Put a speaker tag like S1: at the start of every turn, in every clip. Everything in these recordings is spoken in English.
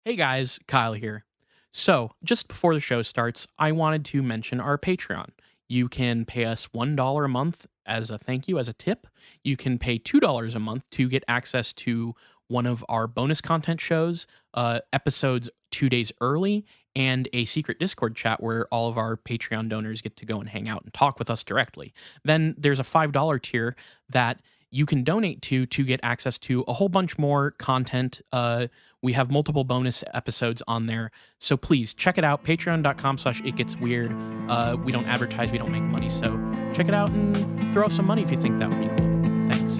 S1: Hey guys, Kyle here. So, just before the show starts, I wanted to mention our Patreon. You can pay us $1 a month as a thank you, as a tip. You can pay $2 a month to get access to one of our bonus content shows, episodes 2 days early, and a secret Discord chat where all of our Patreon donors get to go and hang out and talk with us directly. Then there's a $5 tier that you can donate to get access to a whole bunch more content. We have multiple bonus episodes on there. So please check it out. Patreon.com/itgetsweird. We don't advertise, we don't make money. So check it out and throw some money if you think that would be cool. Thanks.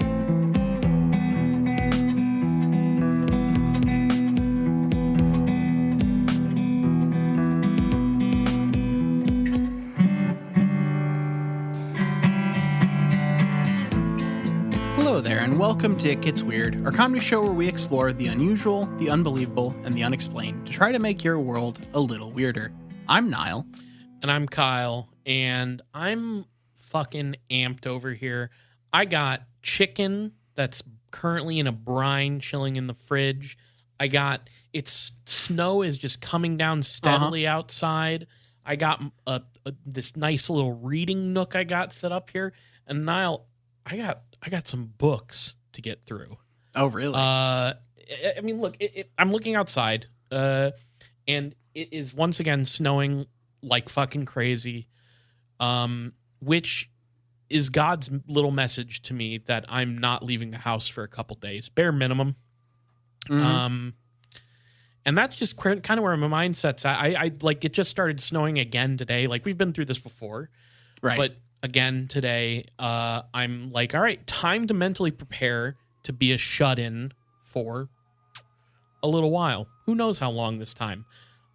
S2: Hello there, and welcome to It Gets Weird, our comedy show where we explore the unusual, the unbelievable, and the unexplained to try to make your world a little weirder. I'm Niall.
S1: And I'm Kyle, and I'm fucking amped over here. I got chicken that's currently in a brine chilling in the fridge. Snow is just coming down steadily outside. I got this nice little reading nook I got set up here. And Niall, I got some books to get through.
S2: Oh, really?
S1: I mean, look, I'm looking outside, and it is once again snowing like fucking crazy, which is God's little message to me that I'm not leaving the house for a couple days, bare minimum.
S2: Mm-hmm.
S1: And that's just kind of where my mindset's at. I like it just started snowing again today. Like we've been through this before,
S2: Right.
S1: But again today, I'm like, all right, time to mentally prepare to be a shut-in for a little while. Who knows how long this time?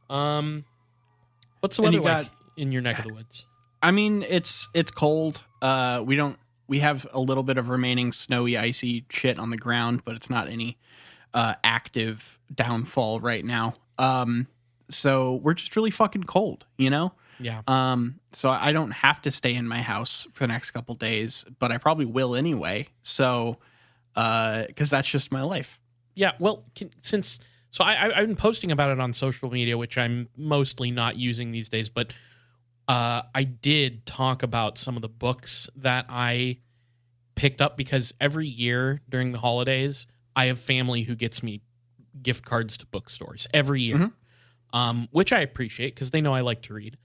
S1: What's the weather like in your neck of the woods?
S2: I mean, it's cold. We have a little bit of remaining snowy, icy shit on the ground, but it's not any active downfall right now. So we're just really fucking cold, you know?
S1: Yeah.
S2: So I don't have to stay in my house for the next couple days, but I probably will anyway. So, because that's just my life.
S1: Yeah. Well, I've been posting about it on social media, which I'm mostly not using these days, but I did talk about some of the books that I picked up because every year during the holidays, I have family who gets me gift cards to bookstores every year, which I appreciate because they know I like to read.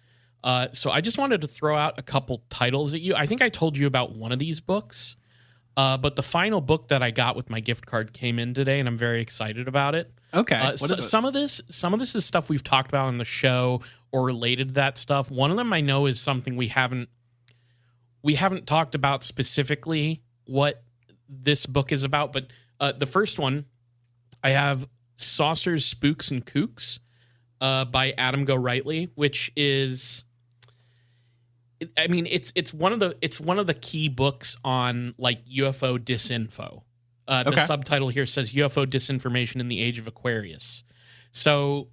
S1: So I just wanted to throw out a couple titles at you. I think I told you about one of these books, but the final book that I got with my gift card came in today, and I'm very excited about it.
S2: Okay. What is it?
S1: Some of this is stuff we've talked about on the show or related to that stuff. One of them I know is something we haven't talked about specifically what this book is about, but the first one I have Saucers, Spooks, and Kooks by Adam Gorightly, which is, I mean, it's one of the key books on like UFO disinfo. The subtitle here says UFO disinformation in the age of Aquarius. So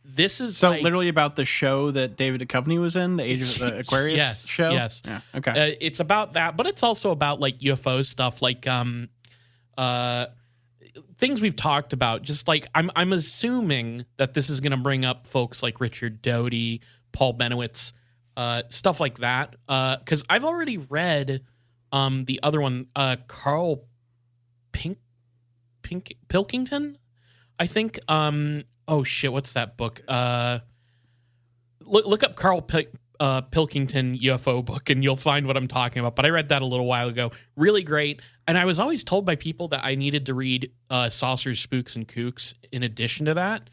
S1: this is
S2: literally about the show that David Duchovny was in, the Age of the Aquarius show.
S1: Yes.
S2: Yeah. Okay.
S1: It's about that, but it's also about like UFO stuff, like things we've talked about. Just like I'm assuming that this is going to bring up folks like Richard Doty, Paul Benowitz, stuff like that. Because I've already read the other one, Carl Pilkington, I think. Oh shit, what's that book? Look up Carl Pilkington UFO book and you'll find what I'm talking about. But I read that a little while ago. Really great. And I was always told by people that I needed to read Saucers, Spooks, and Kooks in addition to that.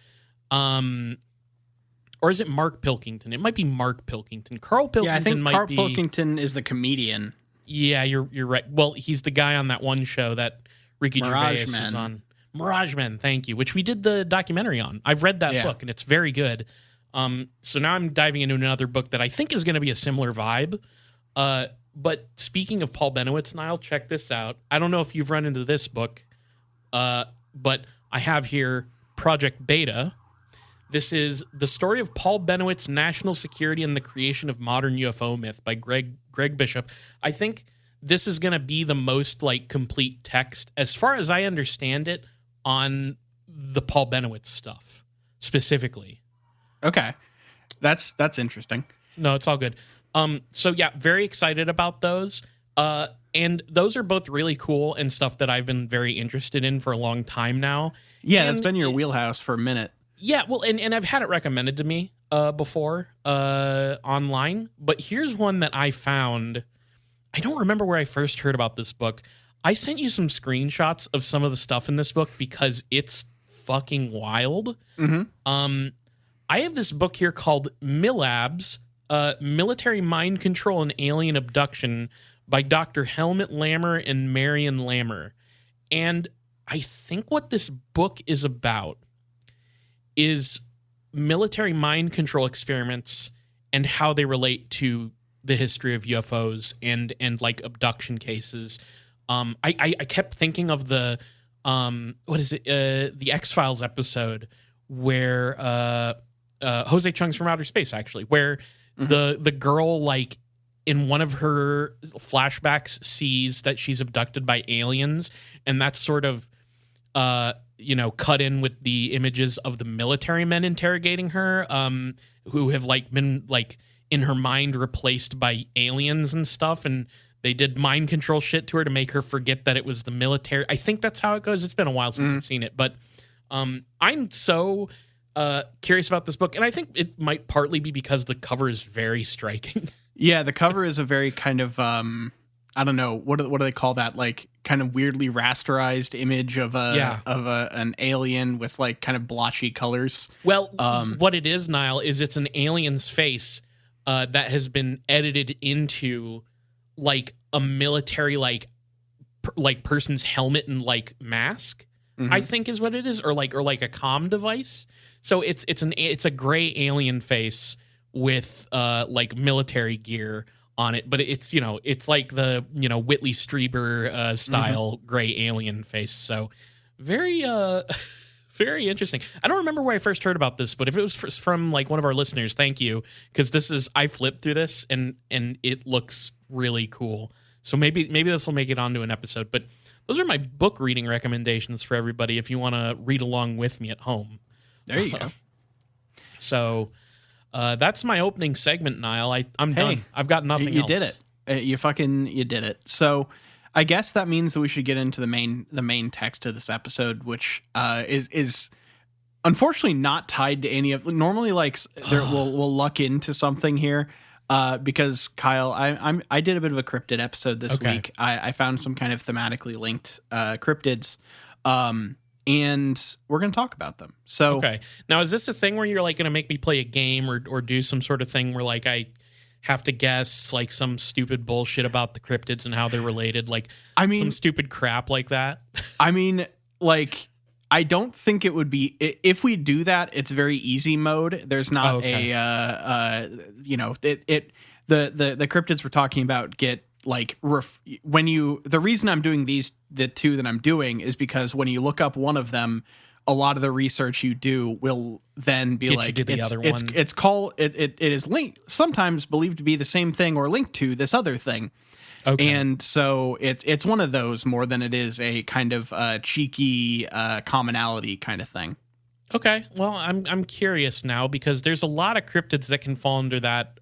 S1: Or is it Mark Pilkington? It might be Mark Pilkington. Carl Pilkington
S2: I think
S1: might
S2: Carl
S1: be...
S2: Pilkington is the comedian.
S1: Yeah, you're right. Well, he's the guy on that one show that Ricky Gervais was on. Mirage Men, thank you, which we did the documentary on. I've read that book, and it's very good. So now I'm diving into another book that I think is going to be a similar vibe. But speaking of Paul Benowitz, Niall, check this out. I don't know if you've run into this book, but I have here Project Beta. This is the story of Paul Benowitz, National Security and the Creation of Modern UFO Myth by Greg Bishop. I think this is going to be the most like complete text, as far as I understand it, on the Paul Benowitz stuff. specifically.
S2: Okay. That's interesting.
S1: No, it's all good. So yeah, very excited about those. And those are both really cool and stuff that I've been very interested in for a long time now.
S2: Yeah,
S1: And
S2: that's been your wheelhouse for a minute.
S1: yeah, well, and I've had it recommended to me before online, but here's one that I found. I don't remember where I first heard about this book. I sent you some screenshots of some of the stuff in this book because it's fucking wild. I have this book here called Millabs, Military Mind Control and Alien Abduction by Dr. Helmut Lammer and Marion Lammer. And I think what this book is about is military mind control experiments and how they relate to the history of UFOs and like abduction cases. I kept thinking of the the X-Files episode where Jose Chung's from Outer Space, actually, where the girl, like, in one of her flashbacks sees that she's abducted by aliens, and that's sort of cut in with the images of the military men interrogating her, who have like been like in her mind replaced by aliens and stuff, and they did mind control shit to her to make her forget that it was the military. I think that's how it goes. It's been a while since I've seen it, but I'm so curious about this book, and I think it might partly be because the cover is very striking.
S2: Yeah, the cover is a very kind of I don't know, what do they call that? Like kind of weirdly rasterized image of an alien with like kind of blotchy colors.
S1: Well, what it is, Niall, is it's an alien's face that has been edited into like a military like person's helmet and like mask. I think is what it is, or like a comm device. So it's a gray alien face with like military gear on it, but it's it's like the Whitley Strieber style gray alien face. So very very interesting. I don't remember where I first heard about this, but if it was from like one of our listeners, thank you, because I flipped through this and it looks really cool. So maybe this will make it onto an episode. But those are my book reading recommendations for everybody if you want to read along with me at home.
S2: There you go.
S1: So that's my opening segment, Niall. I'm done. I've got nothing else.
S2: You did it. You did it. So I guess that means that we should get into the main text of this episode, which is unfortunately not tied to any of. Normally, like we'll luck into something here. Because Kyle, I did a bit of a cryptid episode this week. I found some kind of thematically linked cryptids, and we're going to talk about them. So,
S1: okay. Now, is this a thing where you're like going to make me play a game or do some sort of thing where like I have to guess like some stupid bullshit about the cryptids and how they're related? Like, some stupid crap like that.
S2: I mean, like, I don't think it would be, if we do that, it's very easy mode. There's not the cryptids we're talking about get like the reason I'm doing the two that I'm doing is because when you look up one of them, a lot of the research you do will then be like it is linked, sometimes believed to be the same thing or linked to this other thing. Okay. And so it's one of those more than it is a kind of cheeky commonality kind of thing.
S1: Okay, well, I'm curious now because there's a lot of cryptids that can fall into that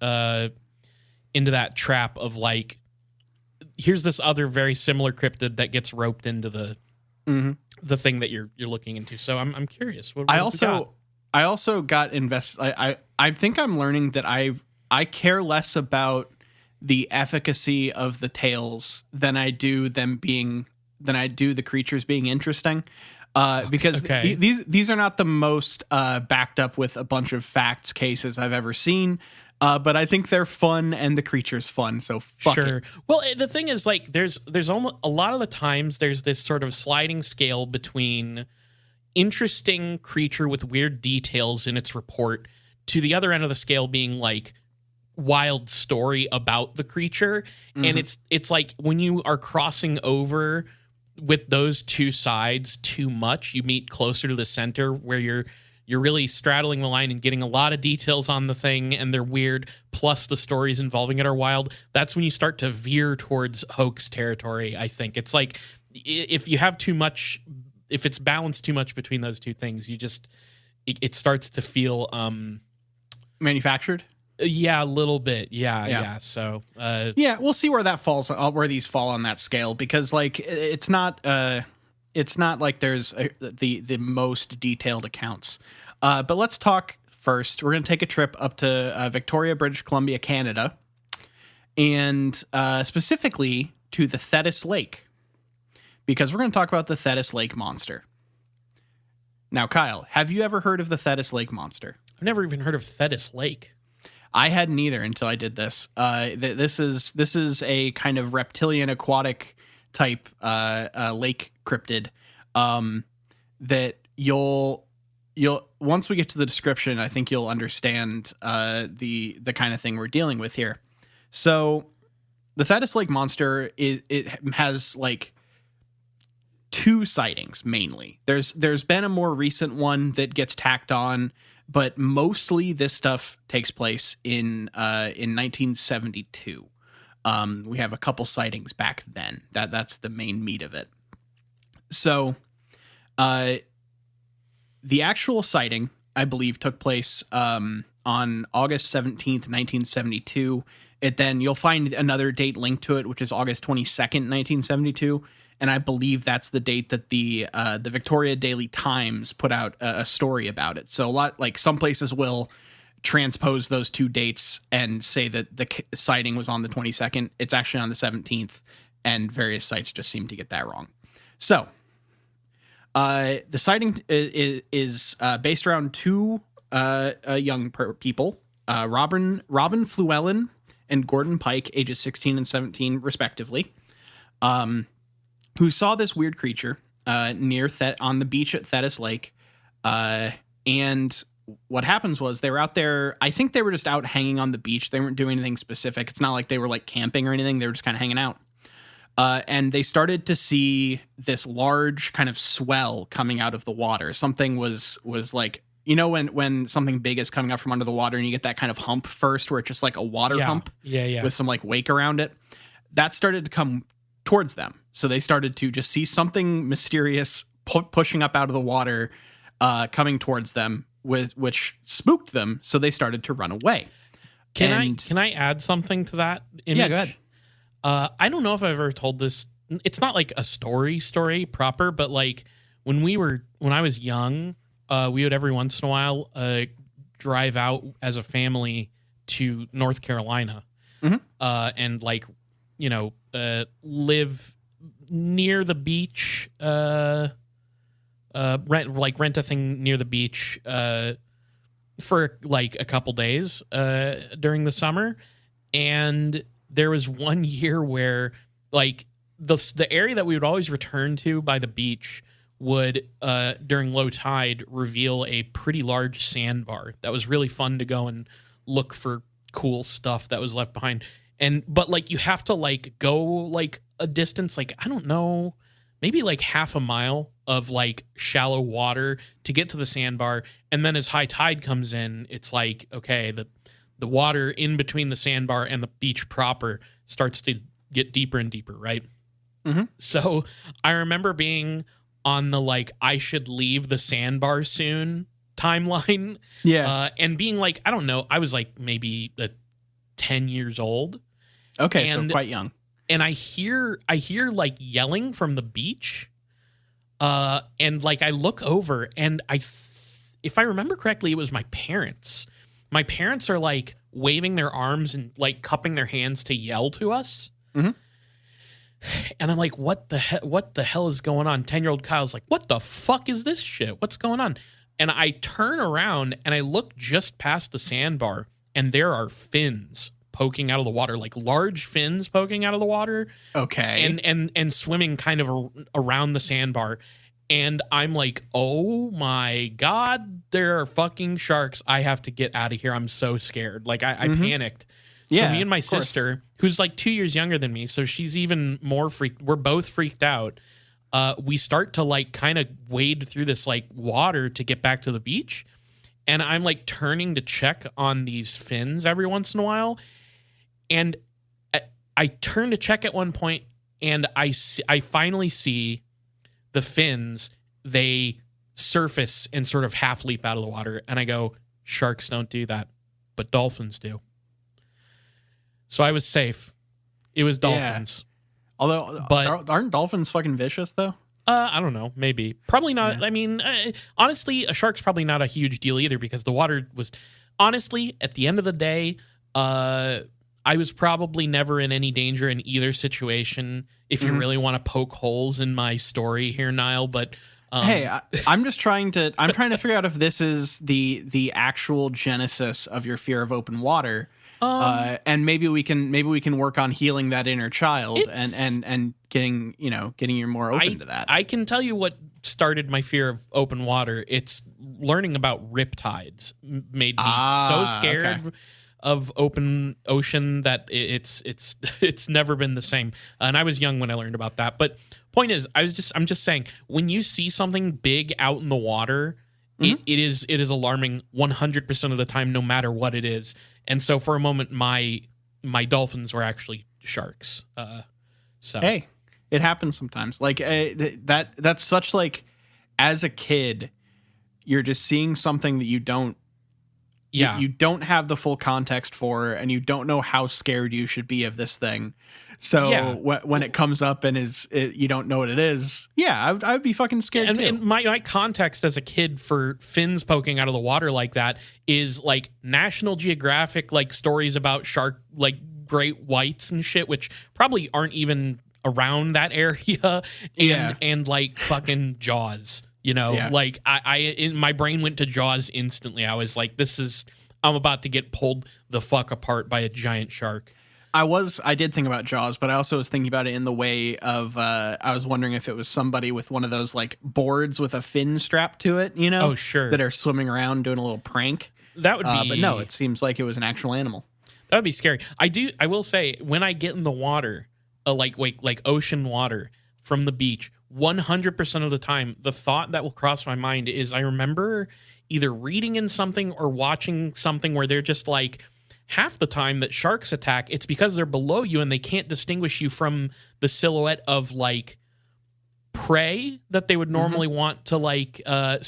S1: trap of like, here's this other very similar cryptid that gets roped into the thing that you're looking into. So I'm curious. What
S2: I also got I think I'm learning that I care less about the efficacy of the tales than I do the creatures being interesting. Because these are not the most backed up with a bunch of facts cases I've ever seen. But I think they're fun and the creature's fun. So fuck it.
S1: Well, the thing is, like, there's almost a lot of the times there's this sort of sliding scale between interesting creature with weird details in its report to the other end of the scale being like wild story about the creature. And it's like when you are crossing over with those two sides too much, you meet closer to the center where you're really straddling the line and getting a lot of details on the thing and they're weird, plus the stories involving it are wild. That's when you start to veer towards hoax territory, I think. It's like if you have too much, if it's balanced too much between those two things, it starts to feel
S2: Manufactured.
S1: yeah, a little bit. Yeah.
S2: Yeah.
S1: So
S2: Yeah, we'll see where that falls, where these fall on that scale, because like it's not like there's the most detailed accounts. But let's talk first. We're gonna take a trip up to Victoria, British Columbia, Canada, and specifically to the Thetis Lake, because we're gonna talk about the Thetis Lake monster. Now, Kyle, have you ever heard of the Thetis Lake monster?
S1: I've never even heard of Thetis Lake.
S2: I hadn't either until I did this. This is a kind of reptilian aquatic type lake cryptid that you'll once we get to the description, I think you'll understand the kind of thing we're dealing with here. So the Thetis Lake monster it has like two sightings mainly. There's been a more recent one that gets tacked on, but mostly this stuff takes place in 1972. We have a couple sightings back then. That's the main meat of it. So, the actual sighting, I believe, took place on August 17th, 1972. You'll find another date linked to it, which is August 22nd, 1972. And I believe that's the date that the Victoria Daily Times put out a story about it. So some places will transpose those two dates and say that the sighting was on the 22nd. It's actually on the 17th, and various sites just seem to get that wrong. So the sighting is based around two young people, Robin Llewellyn and Gordon Pike, ages 16 and 17 respectively, who saw this weird creature near on the beach at Thetis Lake. And what happens was they were out there. I think they were just out hanging on the beach. They weren't doing anything specific. It's not like they were like camping or anything. They were just kind of hanging out. And they started to see this large kind of swell coming out of the water. Something was like, you know, when something big is coming up from under the water and you get that kind of hump first where it's just like a water hump with some like wake around it. That started to come towards them. So they started to just see something mysterious pushing up out of the water, coming towards them, which spooked them. So they started to run away.
S1: Can I add something to that image?
S2: Yeah, go ahead.
S1: I don't know if I've ever told this. It's not like a story proper, but like when I was young, we would every once in a while drive out as a family to North Carolina, and like, you know, live near the beach, rent a thing near the beach for like a couple days during the summer. And there was one year where like the area that we would always return to by the beach would during low tide reveal a pretty large sandbar that was really fun to go and look for cool stuff that was left behind. But like you have to like go like a distance, like I don't know, maybe like half a mile of like shallow water to get to the sandbar. And then as high tide comes in, it's like, okay, the water in between the sandbar and the beach proper starts to get deeper and deeper, right?
S2: Mm-hmm.
S1: So I remember being on the like I should leave the sandbar soon timeline, and being like, I don't know, I was like maybe 10 years old.
S2: Okay, so quite young.
S1: And I hear like yelling from the beach, and like I look over and if I remember correctly, it was my parents. My parents are like waving their arms and like cupping their hands to yell to us.
S2: Mm-hmm.
S1: And I'm like, what the hell is going on? 10-year-old Kyle's like, what the fuck is this shit? What's going on? And I turn around and I look just past the sandbar, and there are fins poking out of the water, like large fins poking out of the water.
S2: Okay.
S1: And swimming kind of around the sandbar. And I'm like, oh my God, there are fucking sharks. I have to get out of here. I'm so scared. Like I panicked. So me and my sister, who's like 2 years younger than me, so she's even more freaked. We're both freaked out. We start to like kind of wade through this like water to get back to the beach. And I'm like turning to check on these fins every once in a while. And I turn to check at one point, and I finally see the fins. They surface and sort of half leap out of the water. And I go, sharks don't do that, but dolphins do. So I was safe. It was dolphins.
S2: Although,
S1: but
S2: aren't dolphins fucking vicious though?
S1: I don't know. Maybe. Probably not.
S2: Yeah.
S1: I mean, honestly, a shark's probably not a huge deal either because the water was. Honestly, at the end of the day, I was probably never in any danger in either situation. If you really want to poke holes in my story here, Niall, but.
S2: Hey, I'm just trying to. I'm trying to figure out if this is the actual genesis of your fear of open water. And maybe we can work on healing that inner child and getting you more open to that.
S1: I can tell you what started my fear of open water. It's learning about riptides made me so scared of open ocean that it's never been the same. And I was young when I learned about that. But point is, I'm just saying, when you see something big out in the water, it is alarming 100% of the time, no matter what it is. And so for a moment, my dolphins were actually sharks. So
S2: hey, it happens sometimes. Like that's such like, as a kid, you're just seeing something that you don't have the full context for, and you don't know how scared you should be of this thing. So when it comes up and you don't know what it is, I would be fucking scared too.
S1: And my context as a kid for fins poking out of the water like that is like National Geographic, like stories about shark, like great whites and shit, which probably aren't even around that area, and like fucking Jaws. Like my brain went to Jaws instantly. I was like, I'm about to get pulled the fuck apart by a giant shark.
S2: I did think about Jaws, but I also was thinking about it in the way of, I was wondering if it was somebody with one of those like boards with a fin strapped to it,
S1: Oh, sure.
S2: that are swimming around doing a little prank.
S1: That would be,
S2: but no, it seems like it was an actual animal.
S1: That would be scary. I will say, when I get in the water, like ocean water from the beach, 100% of the time, the thought that will cross my mind is I remember either reading in something or watching something where they're just like, half the time that sharks attack, it's because they're below you and they can't distinguish you from the silhouette of like prey that they would normally want to like. I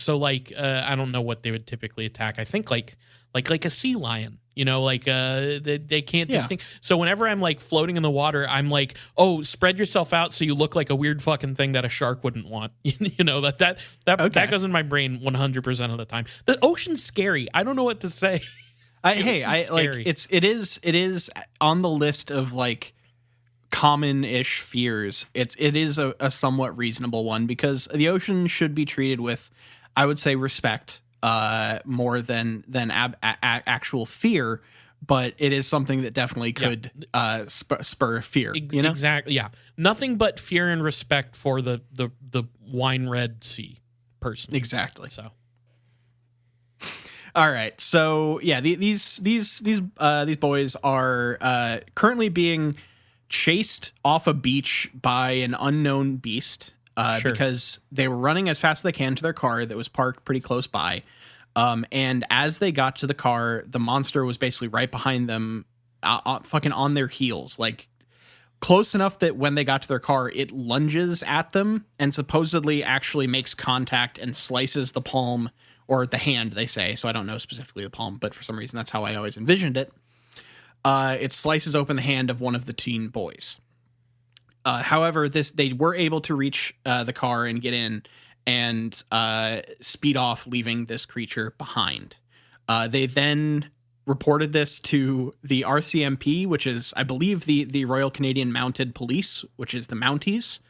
S1: don't know what they would typically attack. I think like a sea lion. They can't distinguish. So whenever I'm like floating in the water, I'm like, oh, spread yourself out so you look like a weird fucking thing that a shark wouldn't want. That goes in my brain 100% of the time. The ocean's scary. I don't know what to say.
S2: It is on the list of like common-ish fears. It is a somewhat reasonable one, because the ocean should be treated with, I would say, respect, more than actual fear. But it is something that definitely could spur fear.
S1: Exactly. Yeah. Nothing but fear and respect for the wine red sea person.
S2: Exactly.
S1: So.
S2: All right, so these boys are currently being chased off a beach by an unknown beast because they were running as fast as they can to their car that was parked pretty close by. And as they got to the car, the monster was basically right behind them, fucking on their heels, like close enough that when they got to their car, it lunges at them and supposedly actually makes contact and slices the palm. Or the hand, they say. So I don't know specifically the palm, but for some reason, that's how I always envisioned it. It slices open the hand of one of the teen boys. However, they were able to reach the car and get in and speed off, leaving this creature behind. They then reported this to the RCMP, which is, I believe, the Royal Canadian Mounted Police, which is the Mounties.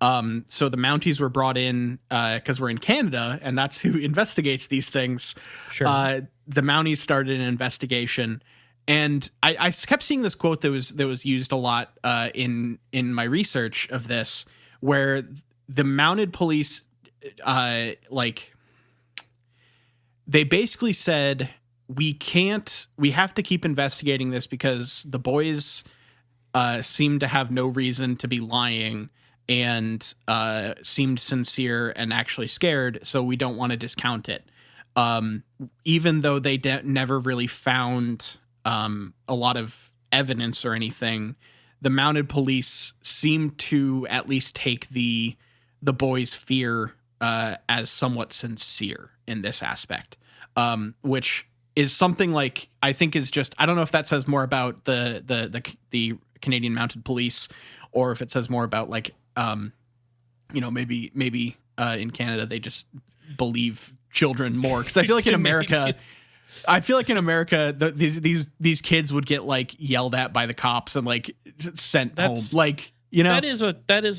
S2: So the Mounties were brought in because we're in Canada, and that's who investigates these things.
S1: Sure.
S2: The Mounties started an investigation, and I kept seeing this quote that was used a lot in my research of this, where the mounted police, they basically said, we have to keep investigating this because the boys seem to have no reason to be lying. And seemed sincere and actually scared, so we don't want to discount it. Even though they never really found a lot of evidence or anything, the mounted police seemed to at least take the boys' fear as somewhat sincere in this aspect, which is something like I think is just I don't know if that says more about the Canadian Mounted Police or if it says more about like maybe in Canada they just believe children more because I feel like in America. These kids would get like yelled at by the cops and like sent home. Like,
S1: that is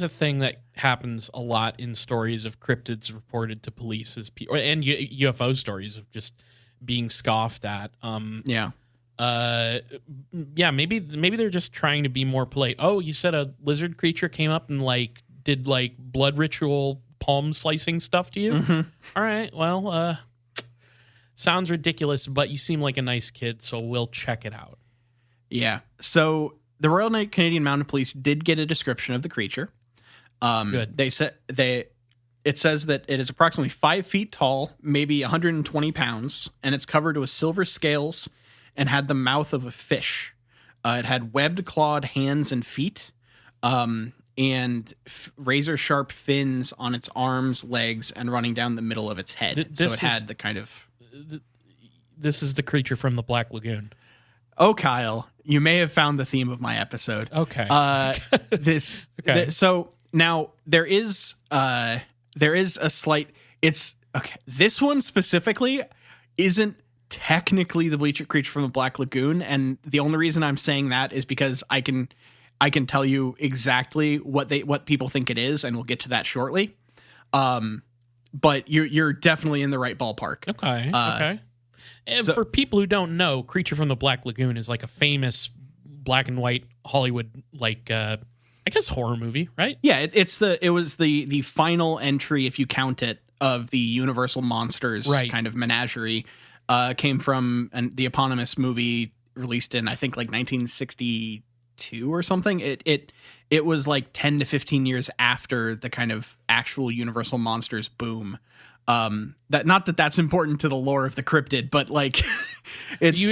S1: a thing that happens a lot in stories of cryptids reported to police as and UFO stories of just being scoffed at. Maybe they're just trying to be more polite. Oh, you said a lizard creature came up and like did like blood ritual palm slicing stuff to you.
S2: Mm-hmm.
S1: All right, well, sounds ridiculous, but you seem like a nice kid, so we'll check it out.
S2: Yeah. So the Royal Canadian Mounted Police did get a description of the creature.
S1: Good.
S2: It says that it is approximately 5 feet tall, maybe 120 pounds, and it's covered with silver scales and had the mouth of a fish. It had webbed clawed hands and feet, and razor sharp fins on its arms, legs, and running down the middle of its head. Had the kind of...
S1: This is the creature from the Black Lagoon.
S2: Oh, Kyle, you may have found the theme of my episode.
S1: Okay.
S2: So now there is a slight. It's okay. This one specifically isn't technically the bleacher creature from the Black Lagoon, and the only reason I'm saying that is because I can tell you exactly what people think it is, and we'll get to that shortly. But you're definitely in the right ballpark.
S1: Okay. Okay. And for people who don't know, Creature from the Black Lagoon is like a famous black and white Hollywood, like I guess horror movie, right?
S2: Yeah, it was the final entry, if you count it, of the Universal Monsters kind of menagerie. Came from the eponymous movie released in I think like 1962 or something. It was like 10 to 15 years after the kind of actual Universal Monsters boom. That's important to the lore of the cryptid, but like I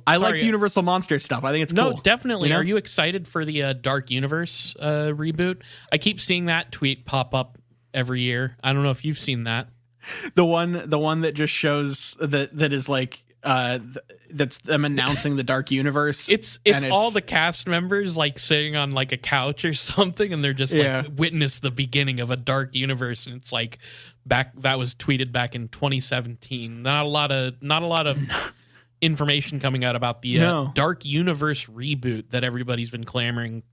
S2: like the Universal Monster stuff. I think it's cool.
S1: No, definitely.
S2: You know?
S1: Are you excited for the Dark Universe reboot? I keep seeing that tweet pop up every year. I don't know if you've seen that.
S2: The one that just shows that is like that's them announcing the Dark Universe.
S1: It's all the cast members like sitting on like a couch or something, and they're just like witness the beginning of a Dark Universe, and it's like that was tweeted back in 2017. Not a lot of information coming out about the Dark Universe reboot that everybody's been clamoring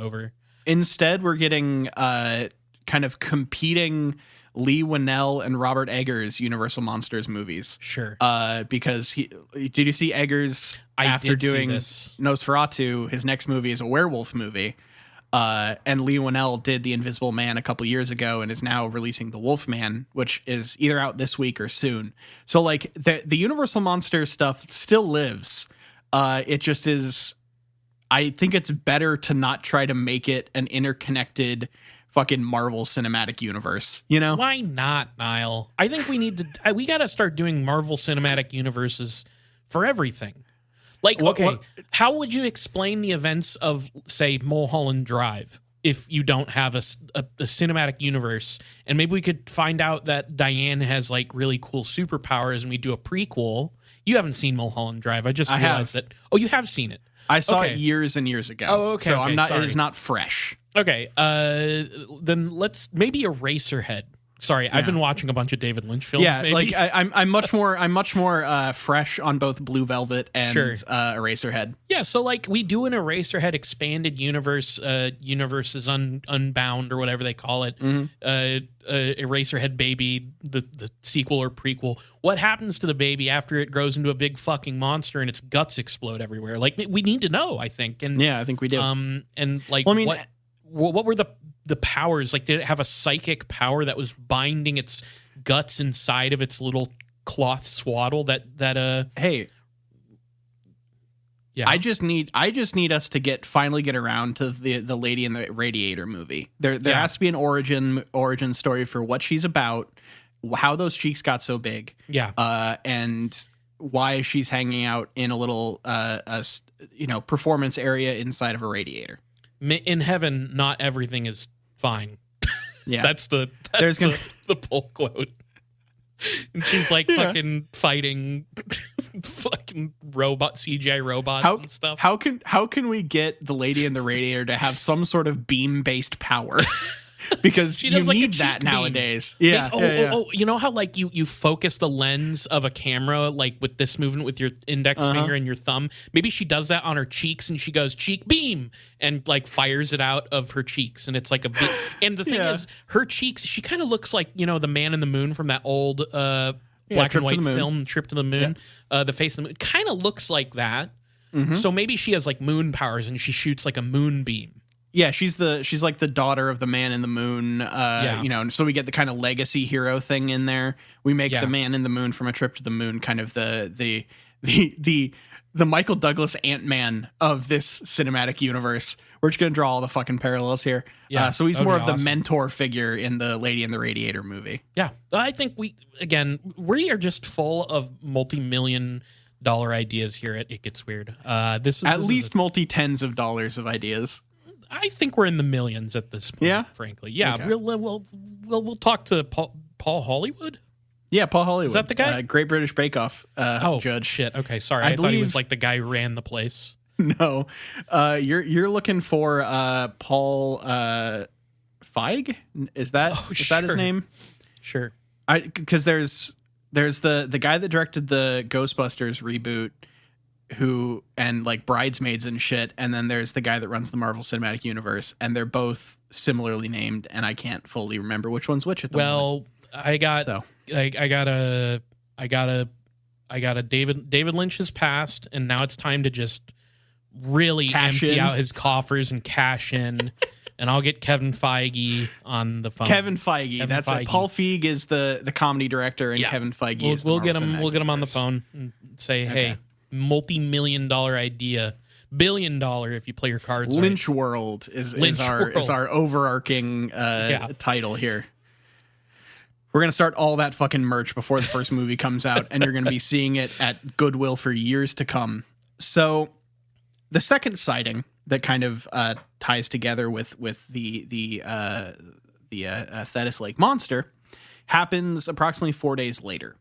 S1: over.
S2: Instead, we're getting kind of competing Lee Winnell and Robert Eggers Universal Monsters movies.
S1: Sure.
S2: Because did you see Eggers after doing Nosferatu? His next movie is a werewolf movie. And Lee Winnell did The Invisible Man a couple years ago and is now releasing The Wolfman, which is either out this week or soon. So like the Universal Monster stuff still lives. It just is. I think it's better to not try to make it an interconnected fucking Marvel Cinematic Universe, you know?
S1: Why not, Niall? I think we need to. We got to start doing Marvel Cinematic Universes for everything. Like, how would you explain the events of, say, Mulholland Drive if you don't have a cinematic universe? And maybe we could find out that Diane has like really cool superpowers, and we do a prequel. You haven't seen Mulholland Drive. I just realized that. Oh, you have seen it.
S2: I saw it years and years ago.
S1: Oh, okay.
S2: So
S1: okay,
S2: I'm not.
S1: Sorry.
S2: It is not fresh.
S1: Okay. Then let's maybe Eraserhead. Sorry, I've been watching a bunch of David Lynch films.
S2: Yeah,
S1: maybe.
S2: like I'm much more fresh on both Blue Velvet and Eraserhead.
S1: Yeah, so like we do an Eraserhead expanded universe, universes unbound or whatever they call it. Eraserhead baby, the sequel or prequel. What happens to the baby after it grows into a big fucking monster and its guts explode everywhere? Like we need to know, I think. And
S2: yeah, I think we do.
S1: And like, well, I mean, what were the powers? Like, did it have a psychic power that was binding its guts inside of its little cloth swaddle that
S2: hey, yeah, I just need us to finally get around to the Lady in the Radiator movie. There has to be an origin story for what she's about, how those cheeks got so big, and why she's hanging out in a little performance area inside of a radiator.
S1: In heaven, not everything is fine.
S2: Yeah.
S1: That's the the pull quote. And she's like fucking fighting fucking CGI robots and stuff.
S2: How can we get the lady in the radiator to have some sort of beam based power? Because
S1: she
S2: you
S1: does like
S2: need that
S1: beam
S2: nowadays. Yeah.
S1: You know how like you focus the lens of a camera like with this movement with your index finger and your thumb? Maybe she does that on her cheeks and she goes cheek beam and like fires it out of her cheeks and it's like a beam. And the thing is, her cheeks, she kind of looks like, you know, the man in the moon from that old black and white film Trip to the Moon. The face of the moon kind of looks like that. Mm-hmm. So maybe she has like moon powers and she shoots like a moon beam.
S2: Yeah, she's like the daughter of the man in the moon. You know, so we get the kind of legacy hero thing in there. We make the man in the moon from A Trip to the Moon kind of the Michael Douglas Ant-Man of this cinematic universe. We're just gonna draw all the fucking parallels here. Yeah, so he's more of the mentor figure in the Lady in the Radiator movie.
S1: Yeah, I think we are just full of multi-million-dollar ideas here at It Gets Weird. This is
S2: multi-tens of dollars of ideas.
S1: I think we're in the millions at this point. Yeah, frankly, yeah. Okay. We'll talk to Paul Hollywood.
S2: Yeah, Paul Hollywood.
S1: Is that the guy?
S2: Great British Bake Off judge.
S1: Shit. Okay, sorry. I thought he was like the guy who ran the place.
S2: No, you're looking for Paul Feig. Is that his name?
S1: Sure.
S2: Because there's the guy that directed the Ghostbusters reboot. Who and like Bridesmaids and shit, and then there's the guy that runs the Marvel Cinematic Universe, and they're both similarly named, and I can't fully remember which one's which at the moment.
S1: I got a David Lynch has passed, and now it's time to just really empty out his coffers and cash in. And I'll get Kevin Feige on the phone.
S2: Kevin Feige. It. Paul Feig is the comedy director, and Kevin Feige is the Marvel Cinematic
S1: We'll get him on the phone and say, hey. Multi-million-dollar idea, $1 billion if you play your cards.
S2: Lynch
S1: right.
S2: World is our overarching title here. We're gonna start all that fucking merch before the first movie comes out, and you're gonna be seeing it at Goodwill for years to come. So, the second sighting that kind of ties together with the Thetis Lake monster happens approximately 4 days later.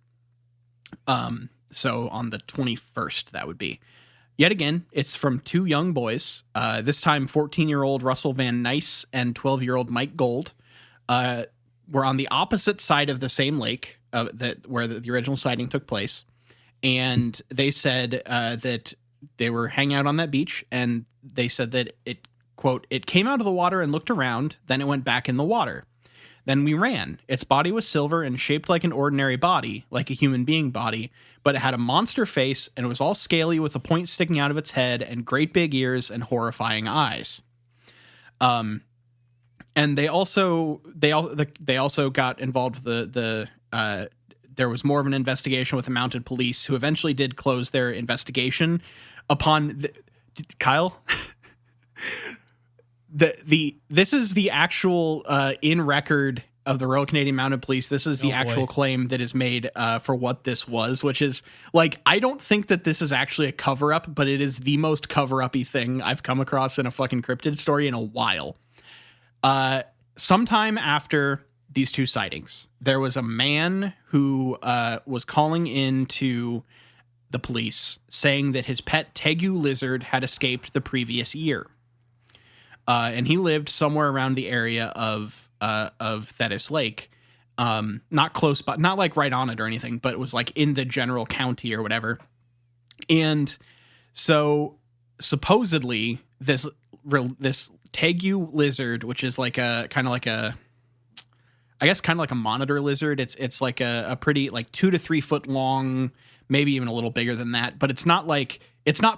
S2: So on the 21st, that would be. Yet again, it's from two young boys. This time, 14-year-old Russell Van Nice and 12-year-old Mike Gold were on the opposite side of the same lake where the original sighting took place. And they said that they were hanging out on that beach, and they said that it, quote, it came out of the water and looked around, then it went back in the water. Then we ran. Its body was silver and shaped like an ordinary body, like a human being body, but it had a monster face and it was all scaly with a point sticking out of its head and great big ears and horrifying eyes. And they also got involved with there was more of an investigation with the mounted police who eventually did close their investigation upon Kyle. This is the actual in record of the Royal Canadian Mounted Police. This is the actual claim that is made for what this was, which is like, I don't think that this is actually a cover up, but it is the most cover up-y thing I've come across in a fucking cryptid story in a while. Sometime after these two sightings, there was a man who was calling into the police saying that his pet tegu lizard had escaped the previous year. And he lived somewhere around the area of Thetis Lake, not close, but not like right on it or anything, but it was like in the general county or whatever. And so supposedly this tegu lizard, which is like a kind of like a monitor lizard. It's like a pretty like 2 to 3 foot long, maybe even a little bigger than that, but it's not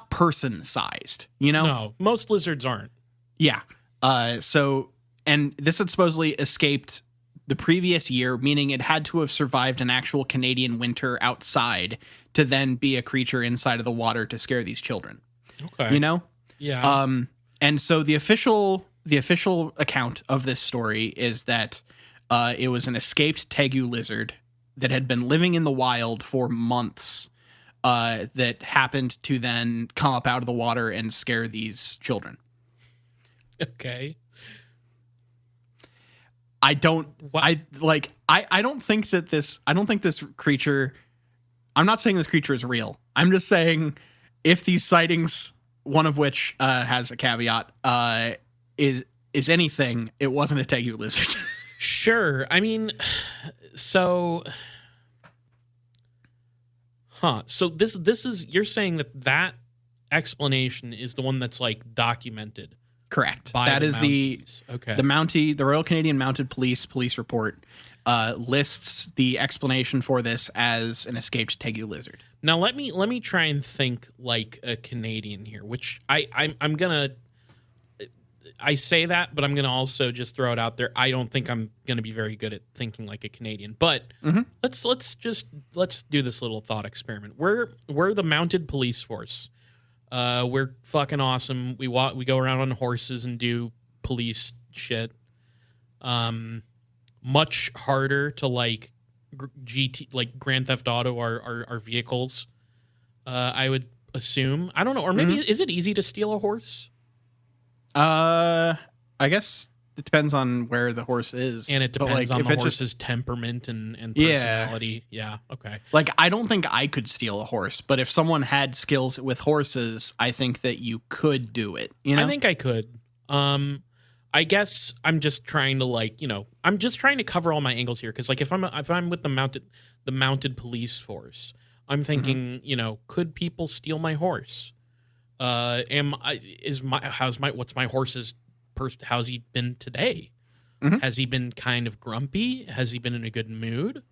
S2: person sized, you know?
S1: No, most lizards aren't.
S2: Yeah. And this had supposedly escaped the previous year, meaning it had to have survived an actual Canadian winter outside to then be a creature inside of the water to scare these children.
S1: Okay.
S2: You know?
S1: Yeah.
S2: And so the official account of this story is that it was an escaped tegu lizard that had been living in the wild for months, that happened to then come up out of the water and scare these children.
S1: Okay.
S2: I don't think that this creature, I'm not saying this creature is real. I'm just saying if these sightings, one of which has a caveat, is anything, it wasn't a tegu lizard.
S1: Sure. I mean, so so this is, you're saying that explanation is the one that's like documented.
S2: Correct.
S1: By
S2: that
S1: the
S2: is
S1: Mounties. Okay.
S2: the Royal Canadian Mounted Police report lists the explanation for this as an escaped tegu lizard.
S1: Now let me try and think like a Canadian here, which I'm gonna, I say that, but I'm gonna also just throw it out there. I don't think I'm gonna be very good at thinking like a Canadian. But let's do this little thought experiment. We're the Mounted Police Force. We're fucking awesome. We go around on horses and do police shit. Much harder to like like Grand Theft Auto our vehicles. I would assume. I don't know, or maybe is it easy to steal a horse?
S2: I guess it depends on where the horse is,
S1: and it depends on the horse's temperament and personality. Yeah. Okay.
S2: Like, I don't think I could steal a horse, but if someone had skills with horses, I think that you could do it. You know,
S1: I think I could. I guess I'm just trying to I'm just trying to cover all my angles here, because like if I'm with the mounted police force, I'm thinking, could people steal my horse? What's my horse's how's he been today? Has he been kind of grumpy? Has he been in a good mood?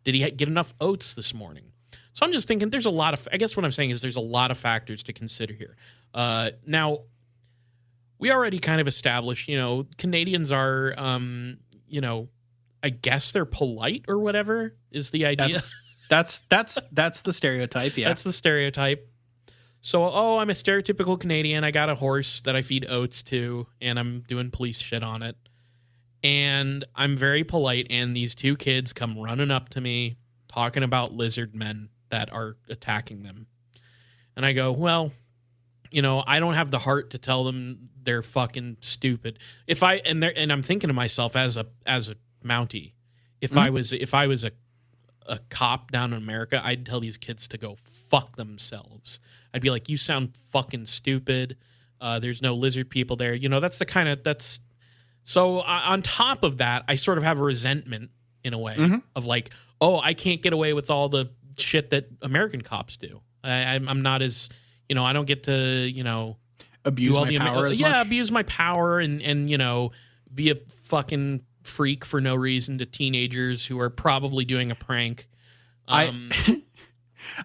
S1: Did he get enough oats this morning? So I'm just thinking there's a lot of, I guess what I'm saying is there's a lot of factors to consider here. Now, we already kind of established, Canadians are, I guess they're polite or whatever is the idea.
S2: That's the stereotype. Yeah.
S1: That's the stereotype. So, I'm a stereotypical Canadian. I got a horse that I feed oats to, and I'm doing police shit on it. And I'm very polite, and these two kids come running up to me, talking about lizard men that are attacking them. And I go, well, I don't have the heart to tell them they're fucking stupid. And I'm thinking to myself as a Mountie, if I was a cop down in America, I'd tell these kids to go fuck themselves. I'd be like, you sound fucking stupid. There's no lizard people there. That's the kind of, that's, so on top of that, I sort of have a resentment in a way of like, oh, I can't get away with all the shit that American cops do. I'm not as, I don't get to,
S2: abuse my power as much.
S1: Abuse my power and be a fucking freak for no reason to teenagers who are probably doing a prank.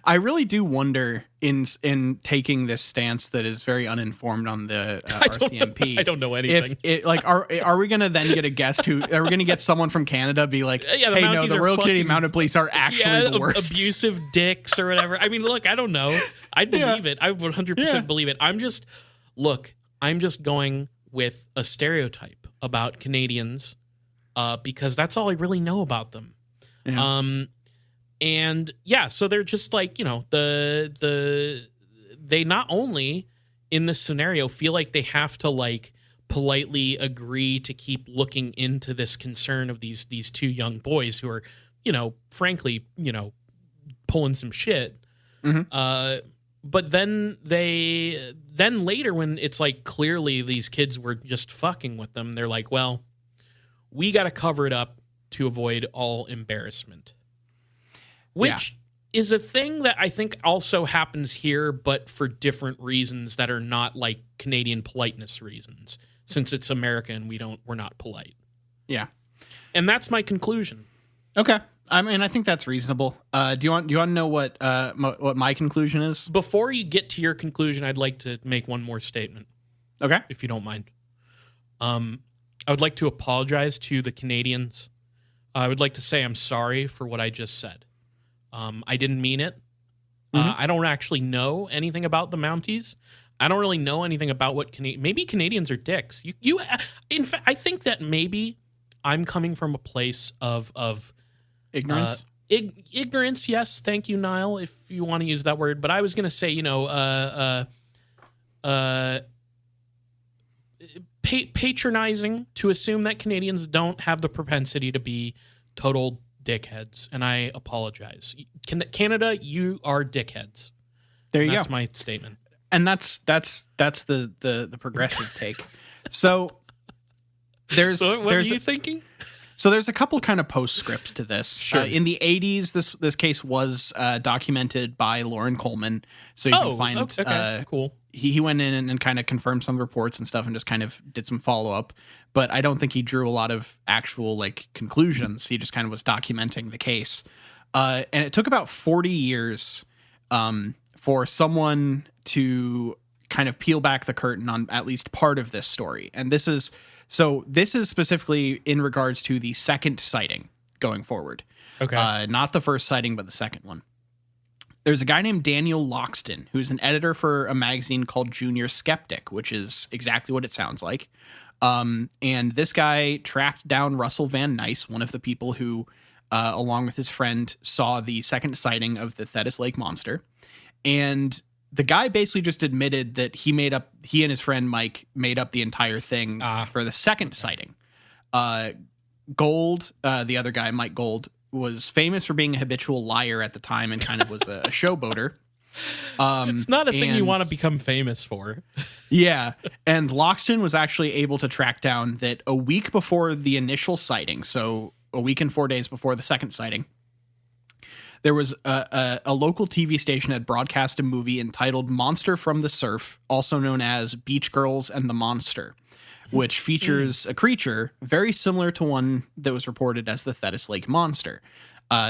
S2: I really do wonder in taking this stance that is very uninformed on the RCMP.
S1: I don't know anything.
S2: Are we going to then get a guest are we going to get someone from Canada be like, hey, no, the Royal Canadian Mounted Police are actually the worst.
S1: Abusive dicks or whatever. I mean, look, I don't know. I'd believe it. I would 100% believe it. I'm just going with a stereotype about Canadians because that's all I really know about them. Yeah. And yeah, so they're just like, they not only in this scenario feel like they have to like politely agree to keep looking into this concern of these two young boys who are, frankly, pulling some shit. But then later when it's like clearly these kids were just fucking with them, they're like, well, we got to cover it up to avoid all embarrassment. Which is a thing that I think also happens here, but for different reasons that are not like Canadian politeness reasons, since it's America and we're not polite.
S2: Yeah.
S1: And that's my conclusion.
S2: Okay. I mean, I think that's reasonable. Do you want to know what my conclusion is?
S1: Before you get to your conclusion, I'd like to make one more statement.
S2: Okay.
S1: If you don't mind. I would like to apologize to the Canadians. I would like to say I'm sorry for what I just said. I didn't mean it. I don't actually know anything about the Mounties. I don't really know anything about what maybe Canadians are dicks. In fact, I think that maybe I'm coming from a place of
S2: ignorance.
S1: Ignorance, yes. Thank you, Niall, if you want to use that word. But I was going to say, patronizing to assume that Canadians don't have the propensity to be total dickheads, and I apologize. Canada, you are dickheads.
S2: There you
S1: That's
S2: go.
S1: my statement.
S2: And that's the progressive take. So there's
S1: So what
S2: there's
S1: are you thinking?
S2: So there's a couple kind of postscripts to this.
S1: Sure.
S2: In the 80s, this case was documented by Lauren Coleman. So you can find
S1: okay, cool.
S2: He went in and kind of confirmed some reports and stuff and just kind of did some follow-up. But I don't think he drew a lot of actual like conclusions. He just kind of was documenting the case. And it took about 40 years for someone to kind of peel back the curtain on at least part of this story. And this is specifically in regards to the second sighting going forward.
S1: Okay.
S2: Not the first sighting, but the second one. There's a guy named Daniel Loxton, who's an editor for a magazine called Junior Skeptic, which is exactly what it sounds like. And this guy tracked down Russell Van Nice, one of the people who, along with his friend, saw the second sighting of the Thetis Lake monster. And the guy basically just admitted that he and his friend Mike made up the entire thing for the second sighting. Gold, the other guy, Mike Gold, was famous for being a habitual liar at the time and kind of was a showboater.
S1: It's not a thing you want to become famous for.
S2: Yeah. And Loxton was actually able to track down that a week before the initial sighting, so a week and 4 days before the second sighting, there was a local TV station had broadcast a movie entitled Monster from the Surf, also known as Beach Girls and the Monster, which features a creature very similar to one that was reported as the Thetis Lake monster.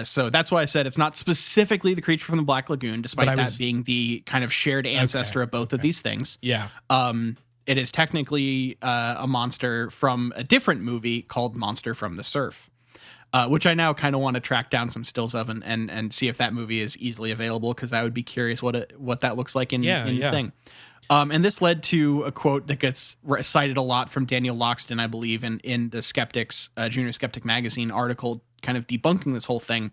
S2: So that's why I said it's not specifically the creature from the Black Lagoon, despite that being the kind of shared ancestor of both of these things.
S1: Yeah.
S2: It is technically a monster from a different movie called Monster from the Surf. Which I now kind of want to track down some stills of and see if that movie is easily available, because I would be curious what that looks like in the thing. And this led to a quote that gets cited a lot from Daniel Loxton, I believe, in the Skeptics Junior Skeptic magazine article, kind of debunking this whole thing,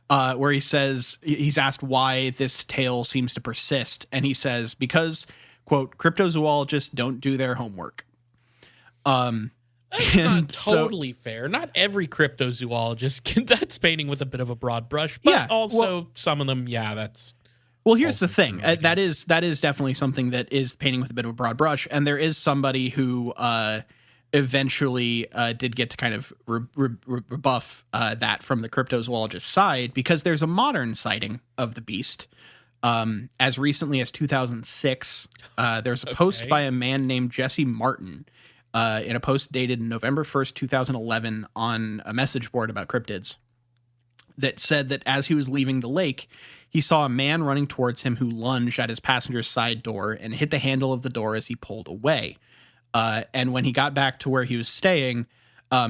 S2: where he says he's asked why this tale seems to persist, and he says because, quote, cryptozoologists don't do their homework.
S1: That's not totally fair. Not every cryptozoologist that's painting with a bit of a broad brush, but some of them, that's.
S2: Well, here's the thing. That is definitely something that is painting with a bit of a broad brush, and there is somebody who eventually did get to kind of rebuff that from the cryptozoologist side, because there's a modern sighting of the beast. As recently as 2006, there's a post by a man named Jesse Martin. In a post dated November 1st, 2011 on a message board about cryptids, that said that as he was leaving the lake, he saw a man running towards him who lunged at his passenger's side door and hit the handle of the door as he pulled away. And when he got back to where he was staying,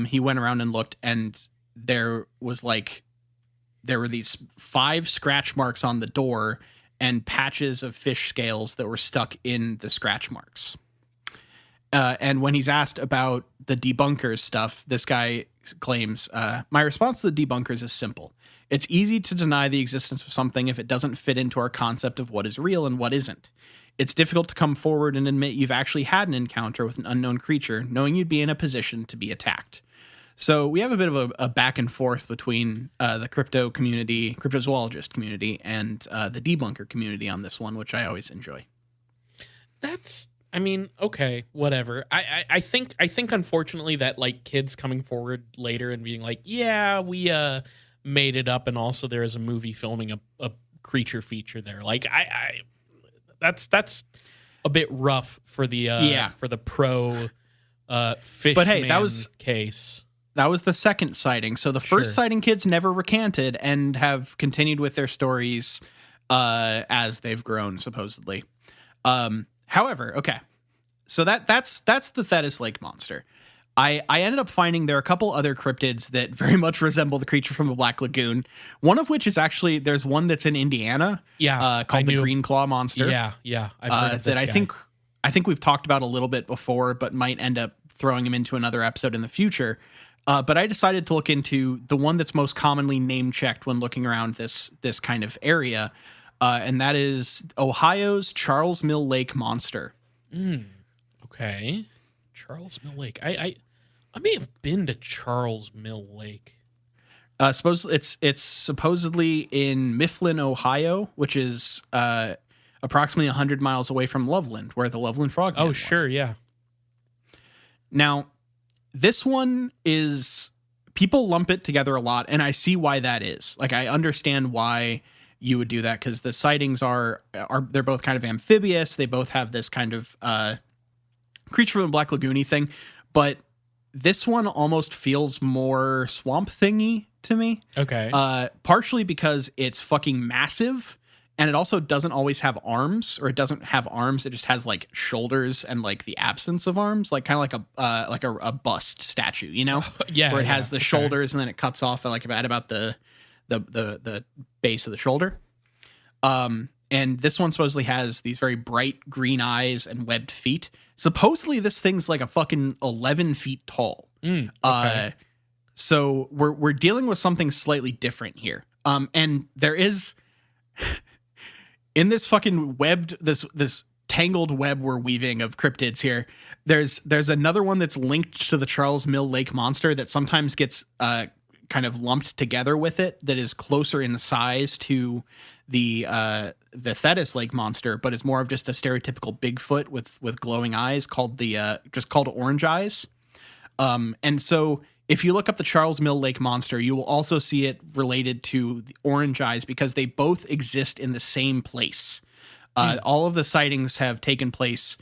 S2: he went around and looked, and there were these 5 scratch marks on the door and patches of fish scales that were stuck in the scratch marks. And when he's asked about the debunkers stuff, this guy claims, my response to the debunkers is simple. It's easy to deny the existence of something if it doesn't fit into our concept of what is real and what isn't. It's difficult to come forward and admit you've actually had an encounter with an unknown creature, knowing you'd be in a position to be attacked. So we have a bit of a back and forth between the cryptozoologist community, and the debunker community on this one, which I always enjoy.
S1: Okay, whatever. I think unfortunately that like kids coming forward later and being like, yeah, we made it up, and also there is a movie filming a creature feature there. Like that's a bit rough for the for the pro fish.
S2: But hey, that was
S1: case.
S2: That was the second sighting. So the first sighting kids never recanted and have continued with their stories as they've grown, supposedly. However, okay, so that's the Thetis Lake monster. I ended up finding there are a couple other cryptids that very much resemble the creature from the Black Lagoon. One of which is actually, there's one that's in Indiana, called the Green Claw monster.
S1: Yeah, I've heard of this
S2: that
S1: guy.
S2: I think we've talked about a little bit before, but might end up throwing him into another episode in the future. But I decided to look into the one that's most commonly name checked when looking around this kind of area. And that is Ohio's Charles Mill Lake monster.
S1: Okay. Charles Mill Lake. I may have been to Charles Mill Lake.
S2: It's supposedly in Mifflin, Ohio, which is approximately 100 miles away from Loveland, where the Loveland Frogman was.
S1: Sure, yeah.
S2: Now, this one is, people lump it together a lot, and I see why that is. Like, I understand why you would do that, because the sightings are they're both kind of amphibious. They both have this kind of creature from the Black Lagoon-y thing, but this one almost feels more swamp thingy to me.
S1: Okay.
S2: Partially because it's fucking massive, and it also doesn't always have arms, or it doesn't have arms. It just has like shoulders and like the absence of arms, like kind of like a bust statue, you know?
S1: Yeah.
S2: Where it has the shoulders and then it cuts off at about the base of the shoulder. And this one supposedly has these very bright green eyes and webbed feet. Supposedly this thing's like a fucking 11 feet tall.
S1: Okay.
S2: So we're dealing with something slightly different here. And there is in this fucking this tangled web we're weaving of cryptids here. There's another one that's linked to the Charles Mill Lake monster that sometimes gets kind of lumped together with it, that is closer in size to the Thetis Lake monster, but is more of just a stereotypical Bigfoot with glowing eyes, called orange eyes. And so if you look up the Charles Mill Lake monster, you will also see it related to the orange eyes, because they both exist in the same place. All of the sightings have taken place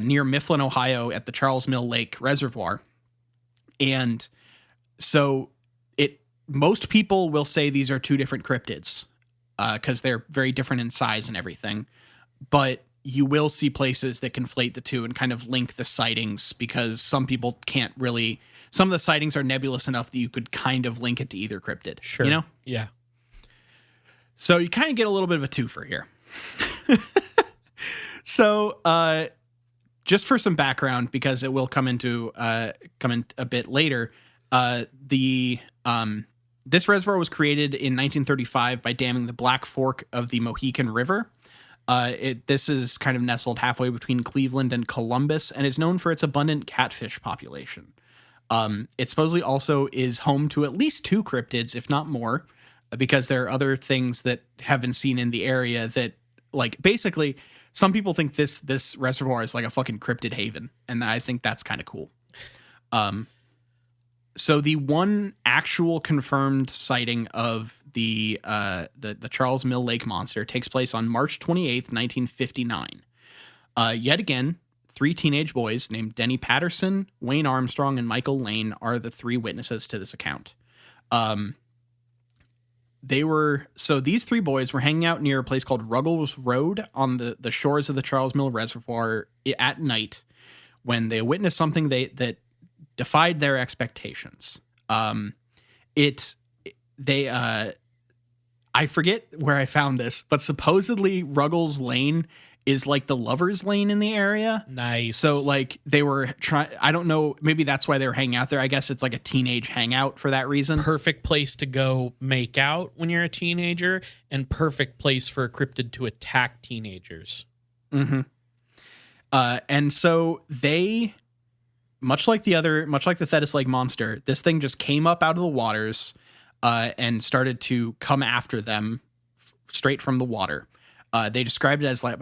S2: near Mifflin, Ohio, at the Charles Mill Lake Reservoir. And so most people will say these are two different cryptids, because they're very different in size and everything. But you will see places that conflate the two and kind of link the sightings, because some people can't really. Some of the sightings are nebulous enough that you could kind of link it to either cryptid.
S1: Sure.
S2: You know?
S1: Yeah.
S2: So you kind of get a little bit of a twofer here. So just for some background, because it will come in a bit later, this reservoir was created in 1935 by damming the Black Fork of the Mohican River. This is kind of nestled halfway between Cleveland and Columbus, and is known for its abundant catfish population. It supposedly also is home to at least two cryptids, if not more, because there are other things that have been seen in the area that, like, basically, some people think this reservoir is like a fucking cryptid haven, and I think that's kind of cool. So the one actual confirmed sighting of the Charles Mill Lake monster takes place on March 28th, 1959. Yet again, three teenage boys named Denny Patterson, Wayne Armstrong, and Michael Lane are the three witnesses to this account. These three boys were hanging out near a place called Ruggles Road on the shores of the Charles Mill Reservoir at night, when they witnessed something that defied their expectations. I forget where I found this, but supposedly Ruggles Lane is like the lover's lane in the area.
S1: Nice.
S2: So like they were trying, I don't know, maybe that's why they were hanging out there. I guess it's like a teenage hangout for that reason.
S1: Perfect place to go make out when you're a teenager, and perfect place for a cryptid to attack teenagers.
S2: Mm-hmm. And so they, much like the Thetis Lake monster, this thing just came up out of the waters and started to come after them straight from the water. They described it as like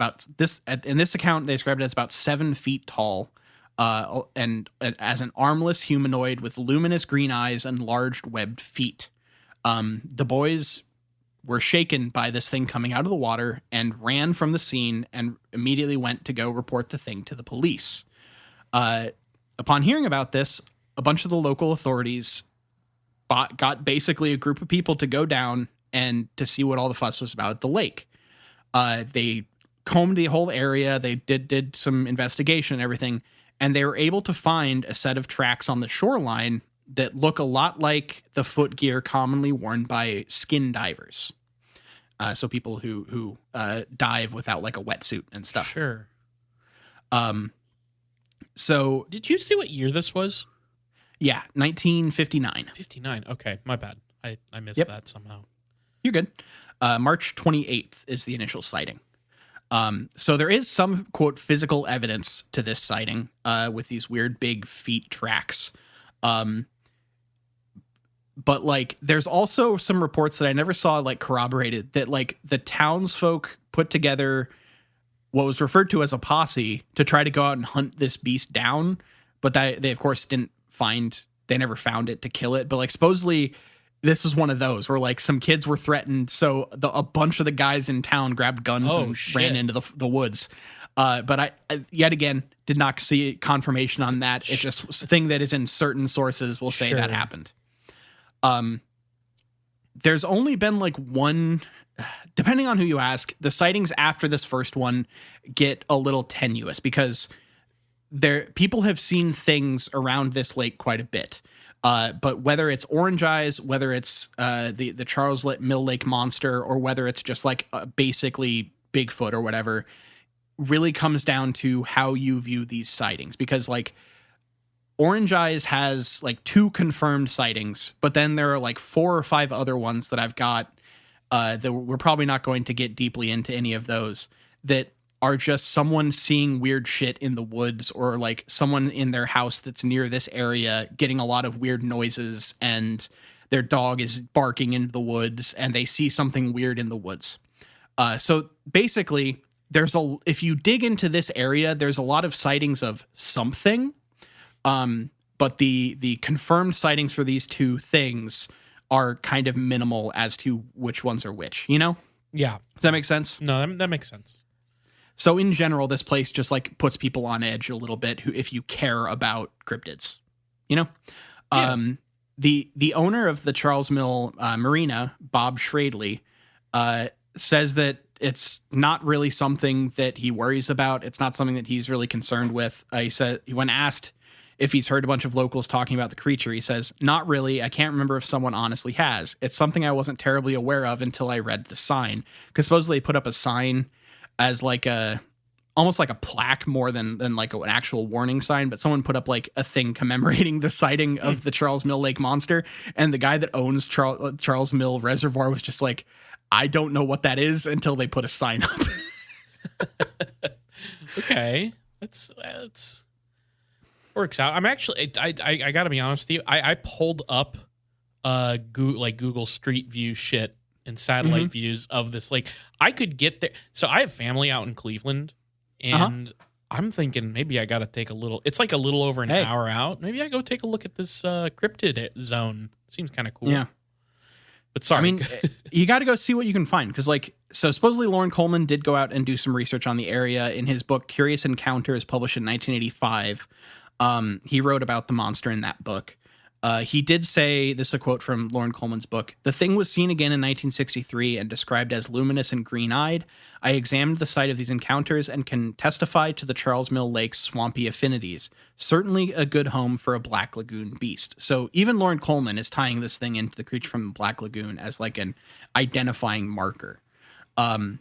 S2: in this account, they described it as about 7 feet tall, and as an armless humanoid with luminous green eyes and large webbed feet. The boys were shaken by this thing coming out of the water and ran from the scene and immediately went to go report the thing to the police. Upon hearing about this, a bunch of the local authorities got basically a group of people to go down and to see what all the fuss was about at the lake. They combed the whole area. They did some investigation and everything, and they were able to find a set of tracks on the shoreline that look a lot like the footgear commonly worn by skin divers. So people who dive without like a wetsuit and stuff.
S1: Sure.
S2: So
S1: did you see what year this was?
S2: Yeah, 1959.
S1: 59. Okay, my bad. I missed that somehow.
S2: You're good. March 28th is the initial sighting. So there is some, quote, physical evidence to this sighting with these weird big feet tracks. But like there's also some reports that I never saw like corroborated that like the townsfolk put together what was referred to as a posse to try to go out and hunt this beast down, but they of course they never found it to kill it. But like supposedly this was one of those where like some kids were threatened, so a bunch of the guys in town grabbed guns and ran into the woods. But I yet again did not see confirmation on that. It's just a thing that is in certain sources will say that happened. There's only been like one, depending on who you ask, the sightings after this first one get a little tenuous because people have seen things around this lake quite a bit. But whether it's orange eyes, whether it's the Charles Mill Lake monster, or whether it's just like basically Bigfoot or whatever, really comes down to how you view these sightings. Because like Orange Eyes has like 2 confirmed sightings, but then there are like 4 or 5 other ones that I've got that we're probably not going to get deeply into any of those, that are just someone seeing weird shit in the woods, or like someone in their house that's near this area getting a lot of weird noises and their dog is barking into the woods and they see something weird in the woods. So basically if you dig into this area, there's a lot of sightings of something. But the confirmed sightings for these 2 things are kind of minimal as to which ones are which, you know?
S1: Yeah.
S2: Does that make sense?
S1: No, that makes sense.
S2: So in general, this place just like puts people on edge a little bit if you care about cryptids, you know?
S1: Yeah.
S2: The owner of the Charles Mill Marina, Bob Schradley, says that it's not really something that he worries about. It's not something that he's really concerned with. He said when asked if he's heard a bunch of locals talking about the creature, he says, "Not really. I can't remember if someone honestly has. It's something I wasn't terribly aware of until I read the sign." Because supposedly they put up a sign as like almost like a plaque more than like an actual warning sign, but someone put up like a thing commemorating the sighting of the Charles Mill Lake monster. And the guy that owns Charles Mill Reservoir was just like, "I don't know what that is," until they put a sign up.
S1: Okay. That's works out. I'm actually, I gotta be honest with you. I pulled up Google Street View shit and satellite views of this lake. I could get there. So I have family out in Cleveland, and I'm thinking maybe I gotta take it's like a little over an hour out. Maybe I go take a look at this cryptid zone. Seems kind of cool.
S2: Yeah.
S1: But sorry.
S2: I mean, you got to go see what you can find. Because, like, so supposedly Lauren Coleman did go out and do some research on the area in his book, Curious Encounters, published in 1985. He wrote about the monster in that book. He did say, this is a quote from Lauren Coleman's book, "The thing was seen again in 1963 and described as luminous and green-eyed. I examined the site of these encounters and can testify to the Charles Mill Lake's swampy affinities. Certainly a good home for a Black Lagoon beast." So even Lauren Coleman is tying this thing into the creature from the Black Lagoon as like an identifying marker. And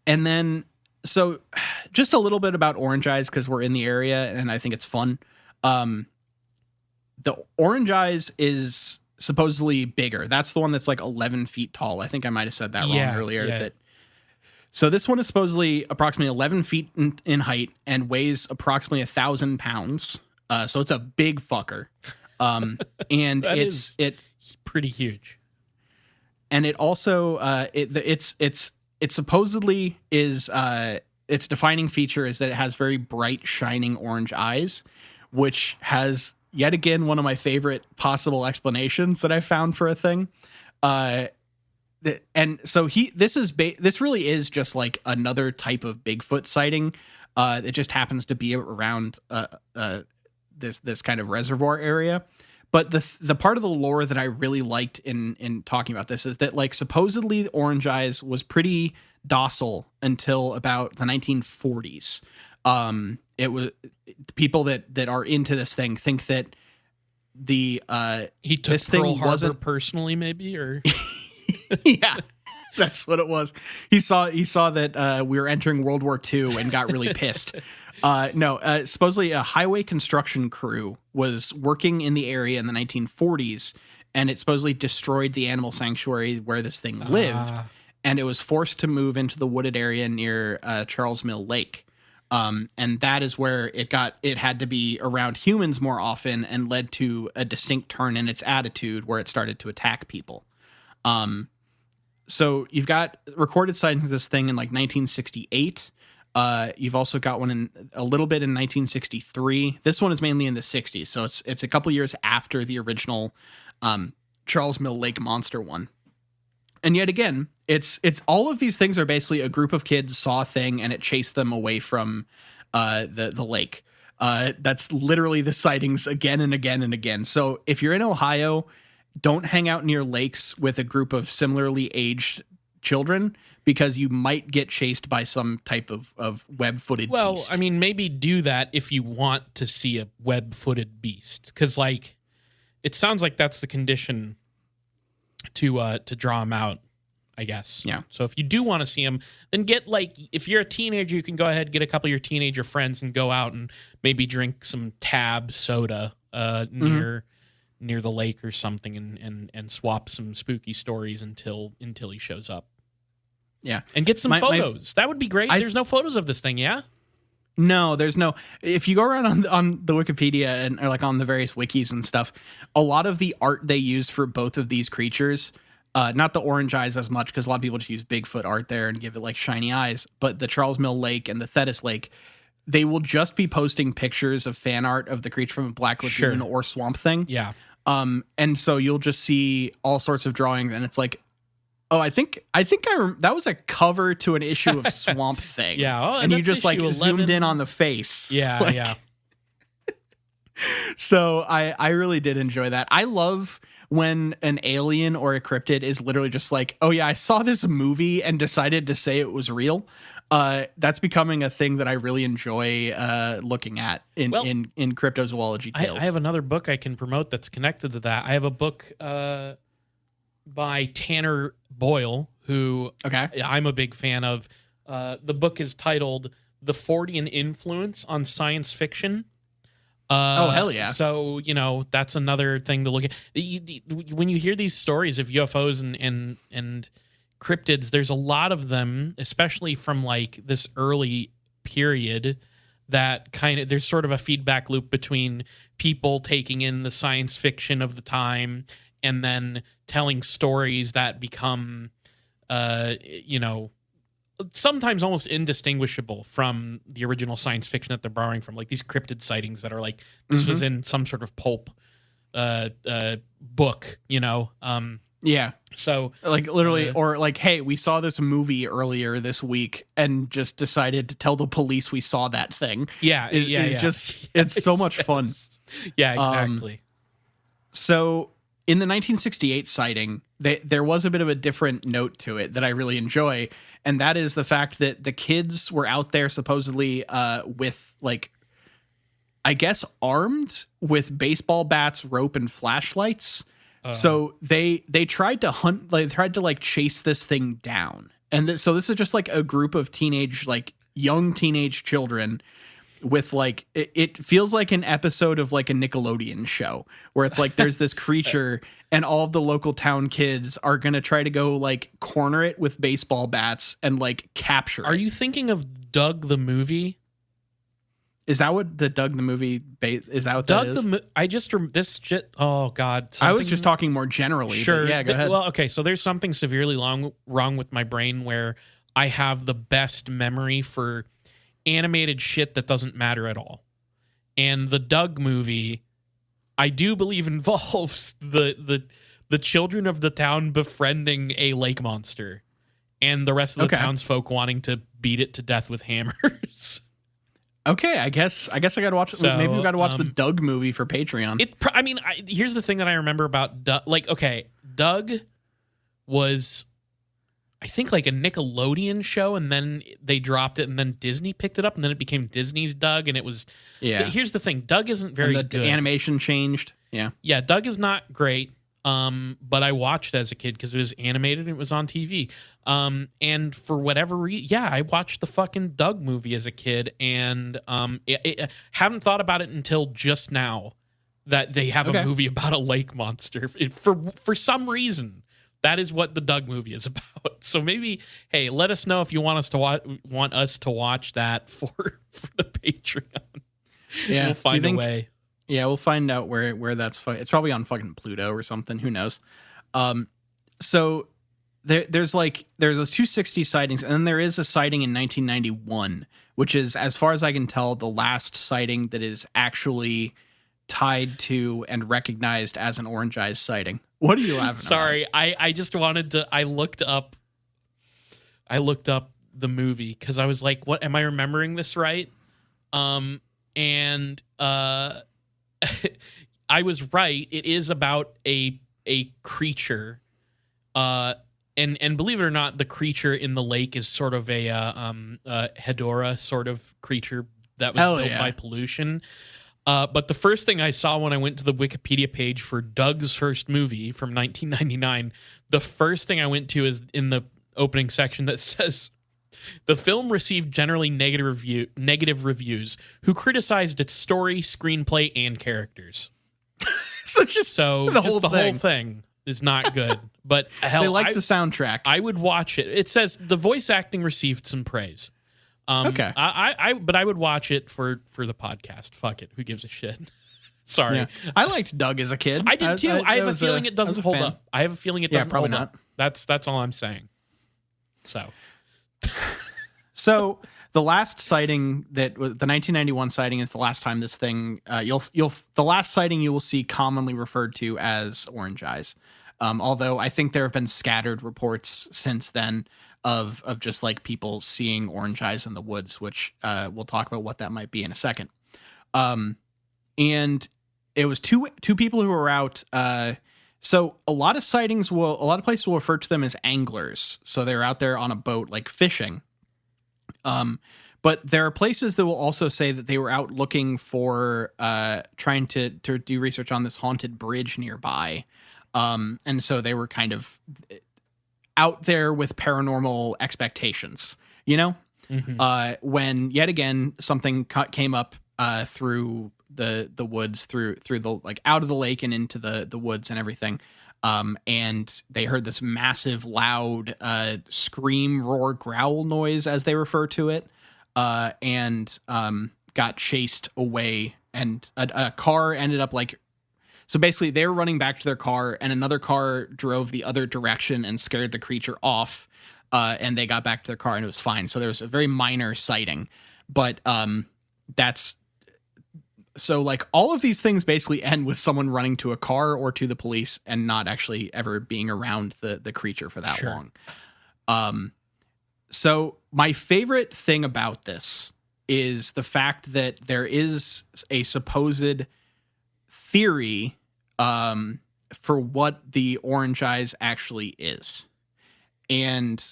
S2: then, so just a little bit about Orange Eyes, because we're in the area and I think it's fun. The Orange Eyes is supposedly bigger. That's the one that's like 11 feet tall. I think I might have said that wrong earlier.
S1: Yeah.
S2: So this one is supposedly approximately 11 feet in height and weighs approximately 1,000 pounds. So it's a big fucker. And it's
S1: pretty huge.
S2: And it also it supposedly is its defining feature is that it has very bright, shining orange eyes, which has yet again one of my favorite possible explanations that I found for a thing. And so this really is just like another type of Bigfoot sighting. It just happens to be around this kind of reservoir area. But the part of the lore that I really liked in talking about this is that like supposedly Orange Eyes was pretty docile until about the 1940s. It was people that are into this thing think that he took
S1: this Pearl thing Harbor personally, maybe, or
S2: yeah, that's what it was. He saw that we were entering World War II and got really pissed. Supposedly a highway construction crew was working in the area in the 1940s, and it supposedly destroyed the animal sanctuary where this thing lived. and it was forced to move into the wooded area near Charles Mill Lake. And that is where it had to be around humans more often, and led to a distinct turn in its attitude where it started to attack people. So you've got recorded sightings of this thing in like 1968. You've also got one in a little bit in 1963. This one is mainly in the 60s, so it's a couple years after the original Charles Mill Lake monster one. And yet again, it's all of these things are basically a group of kids saw a thing and it chased them away from the lake. That's literally the sightings again and again and again. So if you're in Ohio, don't hang out near lakes with a group of similarly aged children, because you might get chased by some type of web-footed beast.
S3: I mean, maybe do that if you want to see a web-footed beast, because like it sounds like that's the condition to draw them out, I guess.
S2: Yeah.
S3: So if you do want to see them, then get like, if you're a teenager, you can go ahead, get a couple of your teenager friends and go out and maybe drink some Tab soda near the lake or something, and swap some spooky stories until he shows up.
S2: Yeah.
S3: And get some photos. That would be great. There's no photos of this thing, yeah?
S2: No, there's no. If you go around on the Wikipedia or like on the various wikis and stuff, a lot of the art they used for both of these creatures, not the orange eyes as much, because a lot of people just use Bigfoot art there and give it like shiny eyes, but the Charles Mill Lake and the Thetis Lake, they will just be posting pictures of fan art of the creature from Black Lagoon or Swamp Thing.
S3: Yeah.
S2: And so you'll just see all sorts of drawings, and it's like, oh, I think that was a cover to an issue of Swamp Thing.
S3: Yeah, oh,
S2: and you just like
S3: 11.
S2: zoomed in on the face.
S3: Yeah,
S2: like,
S3: yeah.
S2: So I really did enjoy that. I love when an alien or a cryptid is literally just like, oh yeah, I saw this movie and decided to say it was real. That's becoming a thing that I really enjoy looking at in cryptozoology tales.
S3: I have another book I can promote that's connected to that. I have a book by Tanner Boyle, who I'm a big fan of. The book is titled The Fortean Influence on Science Fiction.
S2: Oh, hell yeah.
S3: So, that's another thing to look at. When you hear these stories of UFOs and cryptids, there's a lot of them, especially from like this early period, that there's sort of a feedback loop between people taking in the science fiction of the time and then telling stories that become, sometimes almost indistinguishable from the original science fiction that they're borrowing from, like these cryptid sightings that are like, this was in some sort of pulp book,
S2: Yeah.
S3: So
S2: like literally, or like, hey, we saw this movie earlier this week and just decided to tell the police we saw that thing.
S3: Yeah.
S2: It's just, it's so much fun.
S3: Yeah, exactly.
S2: So in the 1968 sighting, there was a bit of a different note to it that I really enjoy. And that is the fact that the kids were out there supposedly with like, I guess, armed with baseball bats, rope, and flashlights. So they tried to hunt, like tried to like chase this thing down. And so this is just like a group of young teenage children with like, it feels like an episode of like a Nickelodeon show where it's like, there's this creature and all of the local town kids are going to try to go like corner it with baseball bats and like capture it.
S3: Are you thinking of Doug the movie?
S2: Is that what the Doug the movie is? That what
S3: Doug
S2: that is?
S3: I just this shit. Oh God!
S2: I was just talking more generally.
S3: Sure.
S2: Yeah, go ahead.
S3: Well, okay. So there's something severely wrong with my brain where I have the best memory for animated shit that doesn't matter at all. And the Doug movie, I do believe involves the children of the town befriending a lake monster, and the rest of the townsfolk wanting to beat it to death with hammers.
S2: Okay, I guess I got to watch it.
S3: So,
S2: maybe we got to watch the Doug movie for Patreon.
S3: Here's the thing that I remember about Doug. Like, okay, Doug was, I think, like a Nickelodeon show, and then they dropped it, and then Disney picked it up, and then it became Disney's Doug, and it was.
S2: Yeah.
S3: Here's the thing: Doug isn't very good.
S2: The animation changed. Yeah.
S3: Yeah, Doug is not great. But I watched it as a kid because it was animated and it was on TV. And for whatever reason, I watched the fucking Doug movie as a kid, and haven't thought about it until just now that they have a movie about a lake monster. For some reason, That is what the Doug movie is about. So maybe, hey, let us know if you want us to watch that for the Patreon.
S2: Yeah,
S3: We'll find a way.
S2: Yeah, we'll find out where that's. It's probably on fucking Pluto or something. Who knows? So there's those 260 sightings, and then there is a sighting in 1991, which is, as far as I can tell, the last sighting that is actually tied to and recognized as an orange eyes sighting. What do you have?
S3: Sorry, I just wanted to. I looked up the movie because I was like, "What am I remembering this right?" And I was right. It is about a creature. And believe it or not, the creature in the lake is sort of a Hedora sort of creature that was built by pollution. But the first thing I saw when I went to the Wikipedia page for Doug's first movie from 1999, the first thing I went to is in the opening section that says, the film received generally negative reviews, who criticized its story, screenplay, and characters.
S2: So the whole thing
S3: is not good. But hell,
S2: they like the soundtrack.
S3: I would watch it. It says the voice acting received some praise.
S2: Okay.
S3: But I would watch it for the podcast. Fuck it. Who gives a shit? Sorry.
S2: Yeah. I liked Doug as a kid.
S3: I did too. I have a feeling it doesn't hold up. I have a feeling it doesn't hold up. That's all I'm saying.
S2: So the last sighting that was the 1991 sighting is the last time this thing the last sighting you will see commonly referred to as orange eyes. Although I think there have been scattered reports since then of just like people seeing orange eyes in the woods, which we'll talk about what that might be in a second. And it was two people who were out. So a lot of places will refer to them as anglers. So they're out there on a boat, like fishing. But there are places that will also say that they were out looking for, trying to do research on this haunted bridge nearby. And so they were kind of out there with paranormal expectations, you know? Mm-hmm. When yet again, something came up, through the woods, through the, like, out of the lake and into the woods and everything. And they heard this massive, loud, scream, roar, growl noise, as they refer to it, and got chased away. And a car ended up, like, so basically they were running back to their car, and another car drove the other direction and scared the creature off. And they got back to their car and it was fine. So there was a very minor sighting, but so, like, all of these things basically end with someone running to a car or to the police and not actually ever being around the creature for that long. So my favorite thing about this is the fact that there is a supposed theory for what the orange eyes actually is. And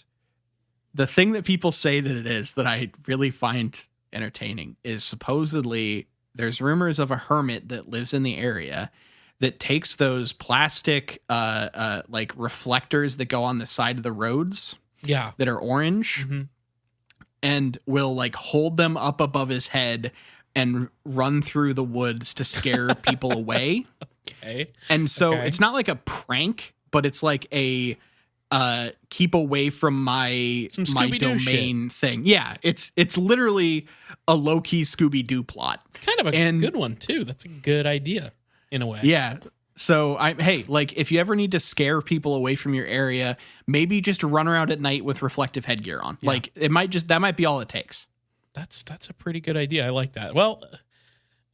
S2: the thing that people say that it is that I really find entertaining is supposedly there's rumors of a hermit that lives in the area that takes those plastic like reflectors that go on the side of the roads that are orange, mm-hmm. and will, like, hold them up above his head and run through the woods to scare people away. Okay. And so it's not like a prank, but it's like a keep away from my domain thing. Yeah, it's literally a low-key Scooby-Doo plot.
S3: It's kind of a good one too. That's a good idea in a way.
S2: Yeah. So like, if you ever need to scare people away from your area, maybe just run around at night with reflective headgear on. Yeah. Like, that might be all it takes. That's
S3: a pretty good idea. I like that. Well,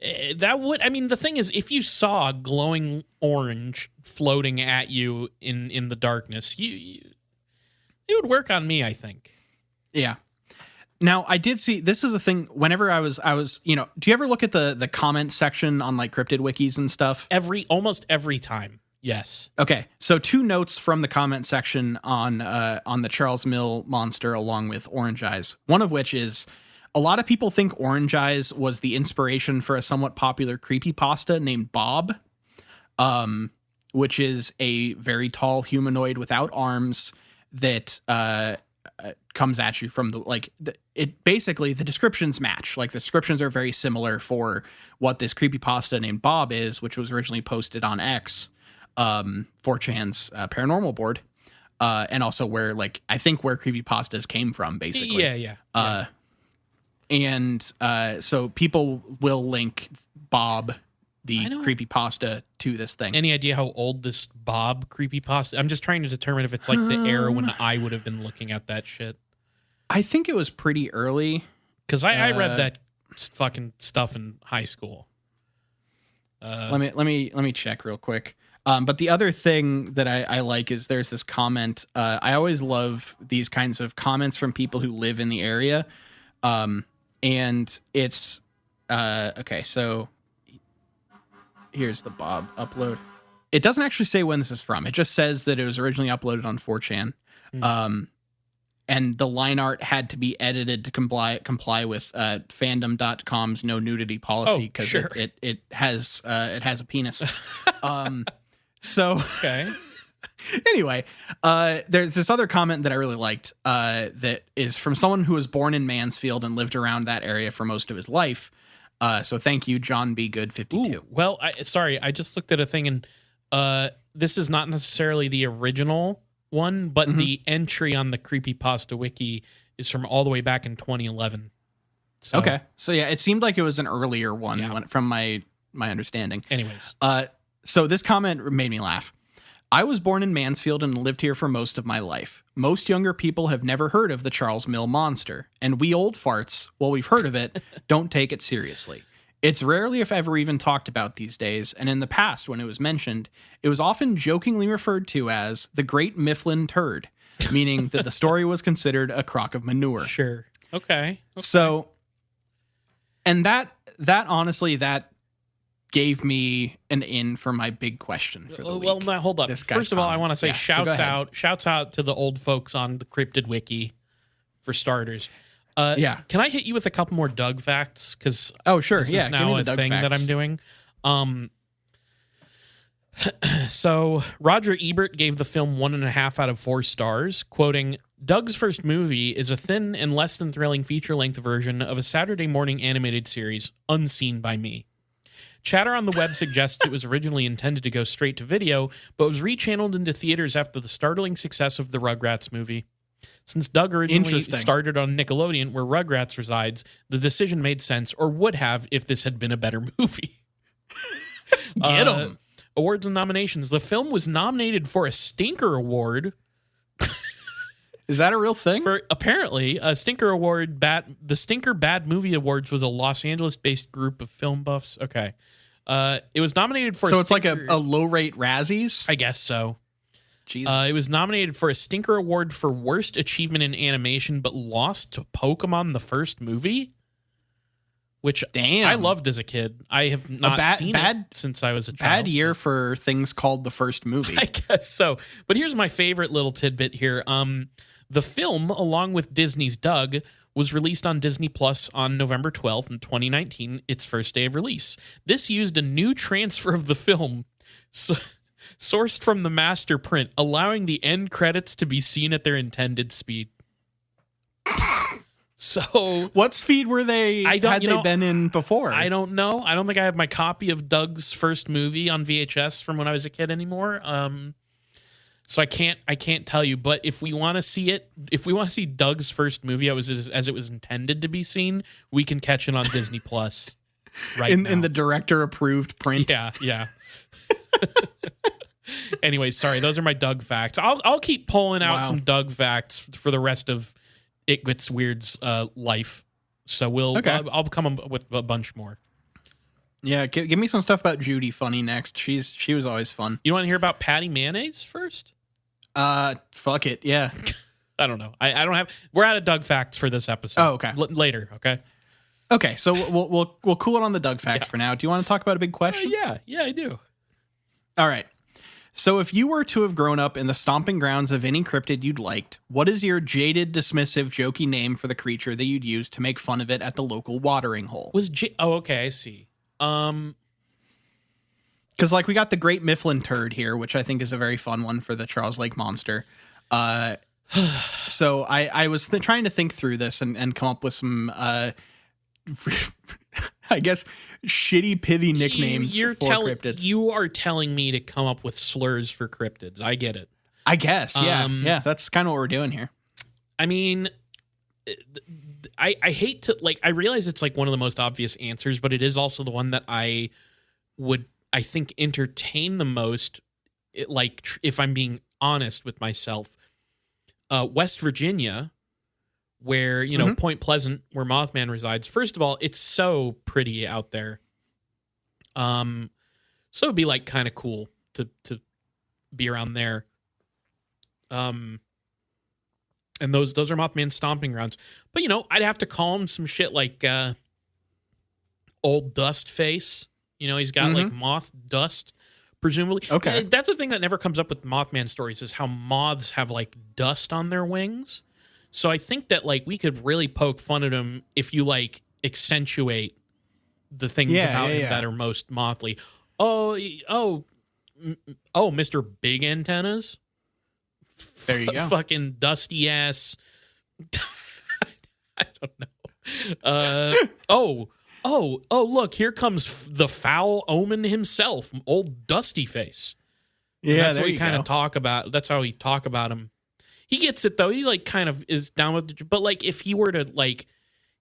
S3: the thing is, if you saw glowing orange floating at you in the darkness, it would work on me, I think.
S2: Yeah. Now, I did see, this is a thing, whenever I was, do you ever look at the comment section on, like, cryptid wikis and stuff?
S3: Almost every time. Yes.
S2: Okay. So 2 notes from the comment section on the Charles Mill monster along with orange eyes. One of which is, a lot of people think orange eyes was the inspiration for a somewhat popular creepypasta named Bob, which is a very tall humanoid without arms that comes at you from basically the descriptions match. Like, the descriptions are very similar for what this creepypasta named Bob is, which was originally posted on X, 4chan's paranormal board. and also where I think where creepypastas came from, basically.
S3: Yeah.
S2: So people will link Bob, the
S3: I don't-
S2: creepypasta, to this thing.
S3: Any idea how old this Bob creepypasta? I'm just trying to determine if it's like the era when I would have been looking at that shit.
S2: I think it was pretty early.
S3: Because I read that fucking stuff in high school.
S2: Let me check real quick. But the other thing that I like is there's this comment. I always love these kinds of comments from people who live in the area. And it's okay. So here's the Bob upload. It doesn't actually say when this is from. It just says that it was originally uploaded on 4chan. And the line art had to be edited to comply with fandom.com's no nudity policy because
S3: sure.
S2: it has a penis. So
S3: Okay.
S2: anyway, there's this other comment that I really liked that is from someone who was born in Mansfield and lived around that area for most of his life. So thank you, John B. Good 52.
S3: Ooh, well, I just looked at a thing, and this is not necessarily the original one, but the entry on the Creepypasta Wiki is from all the way back in 2011. So,
S2: Okay, so yeah, it seemed like it was an earlier one from my understanding.
S3: Anyways,
S2: so this comment made me laugh. I was born in Mansfield and lived here for most of my life. Most younger people have never heard of the Charles Mill Monster, and we old farts, well, we've heard of it, don't take it seriously. It's rarely, if ever, even talked about these days, and in the past, when it was mentioned, it was often jokingly referred to as the Great Mifflin Turd, meaning that the story was considered a crock of manure.
S3: sure. Okay.
S2: So, and that honestly, that gave me an in for my big question for the week.
S3: Well, now hold up.
S2: This guy's
S3: First of all, I want to say
S2: comments. Yeah, so go ahead.
S3: shouts out to the old folks on the Cryptid Wiki, for starters. Can I hit you with a couple more Doug facts? Because
S2: Oh, sure.
S3: this
S2: Yeah,
S3: is
S2: give
S3: now
S2: me the
S3: a
S2: Doug
S3: thing that
S2: facts.
S3: I'm doing. So Roger Ebert gave the film 1.5 out of 4 stars, quoting, "Doug's first movie is a thin and less than thrilling feature-length version of a Saturday morning animated series, unseen by me. Chatter on the web suggests it was originally intended to go straight to video, but was rechanneled into theaters after the startling success of the Rugrats movie. Since Doug originally
S2: Interesting.
S3: started on Nickelodeon, where Rugrats resides, the decision made sense, or would have if this had been a better movie."
S2: Get 'em.
S3: Awards and nominations. The film was nominated for a Stinker Award.
S2: Is that a real thing?
S3: For apparently a Stinker Award. The Stinker Bad Movie Awards was a Los Angeles-based group of film buffs. Okay, it was nominated for.
S2: So it's like a low rate Razzies.
S3: I guess so.
S2: Jesus.
S3: It was nominated for a Stinker Award for Worst Achievement in Animation, but lost to Pokemon the first movie, which
S2: Damn.
S3: I loved as a kid. I have not seen it since I was a child.
S2: Bad year for things called the first movie.
S3: I guess so. But here's my favorite little tidbit here. The film, along with Disney's Doug, was released on Disney Plus on November 12th in 2019, its first day of release. This used a new transfer of the film sourced from the master print, allowing the end credits to be seen at their intended speed. So
S2: What speed were they?
S3: I don't-
S2: had
S3: you
S2: they
S3: know,
S2: been in before?
S3: I don't know. I don't think I have my copy of Doug's first movie on VHS from when I was a kid anymore. So I can't tell you. But if we want to see it, if we want to see Doug's first movie as it was intended to be seen, we can catch it on Disney Plus. Right now.
S2: in the director approved print.
S3: Yeah. Anyway, sorry. Those are my Doug facts. I'll keep pulling out
S2: Wow.
S3: some Doug facts for the rest of It Gets Weird's life. So
S2: Okay.
S3: I'll come up with a bunch more.
S2: Yeah, give me some stuff about Judy Funny next. She was always fun.
S3: You want to hear about Patty Mayonnaise first?
S2: Fuck it. Yeah.
S3: I don't know. I don't have. We're out of Doug facts for this episode.
S2: Oh, okay.
S3: Later. Okay.
S2: Okay, so we'll cool it on the Doug facts for now. Do you want to talk about a big question?
S3: Yeah, I do.
S2: All right. So if you were to have grown up in the stomping grounds of any cryptid you'd liked, what is your jaded, dismissive, jokey name for the creature that you'd use to make fun of it at the local watering hole?
S3: Oh, okay. I see.
S2: Because like we got the Great Mifflin Turd here, which I think is a very fun one for the Charles Lake Monster. So I was trying to think through this and come up with some, I guess, shitty, pithy nicknames for cryptids.
S3: You are telling me to come up with slurs for cryptids. I get it.
S2: I guess. Yeah.
S3: Um,
S2: Yeah. That's kind of what we're doing here.
S3: I mean, I hate to like. I realize it's like one of the most obvious answers, but it is also the one that I think entertain the most. If I'm being honest with myself, West Virginia, where Point Pleasant, where Mothman resides. First of all, it's so pretty out there. So it'd be like kind of cool to be around there. And those are Mothman's stomping grounds. But I'd have to call him some shit like Old Dust Face. He's got like moth dust, presumably.
S2: Okay.
S3: That's the thing that never comes up with Mothman stories is how moths have like dust on their wings. So I think that like we could really poke fun at him if you like accentuate the things about him that are most mothly. Oh, Mr. Big Antennas.
S2: There you go.
S3: Fucking dusty ass. I don't know. Look, here comes the foul omen himself, old Dusty Face.
S2: Yeah,
S3: that's what we kind of talk about. That's how we talk about him. He gets it though. He like kind of is down with it. But like if he were to like,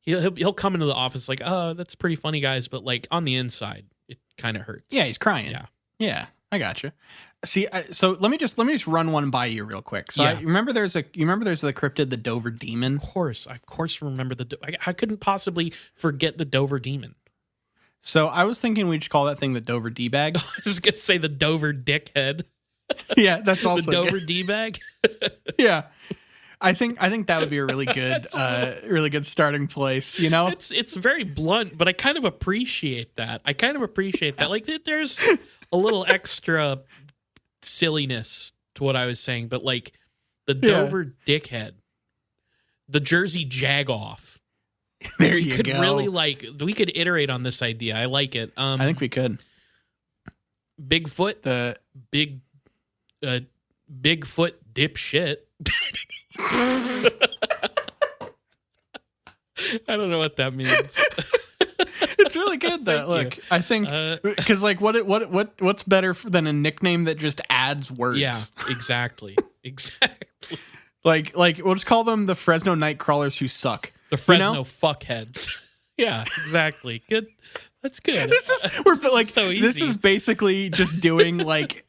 S3: he'll come into the office like, oh, that's pretty funny, guys. But like on the inside, it kind of hurts.
S2: Yeah, he's crying. Yeah, I gotcha. See, so let me just run one by you real quick. So you remember there's the cryptid, the Dover Demon.
S3: Of course, remember I couldn't possibly forget the Dover Demon.
S2: So I was thinking we should call that thing the Dover D-bag.
S3: I was gonna say the Dover Dickhead.
S2: Yeah, that's also
S3: the Dover D-bag.
S2: Yeah, I think that would be a really good, really good starting place.
S3: It's very blunt, but I kind of appreciate that. Like there's a little extra silliness to what I was saying, but like the Dover Dickhead, the Jersey Jagoff.
S2: There you go.
S3: Really we could iterate on this idea. I like it.
S2: I think we could.
S3: Bigfoot, the Bigfoot dipshit. I don't know what that means.
S2: It's really good though. Look, I think because like what's better than a nickname that just adds words?
S3: Yeah, exactly.
S2: Like we'll just call them the Fresno Nightcrawlers who suck.
S3: The Fresno fuckheads. Yeah, exactly. Good. That's good.
S2: This is basically just doing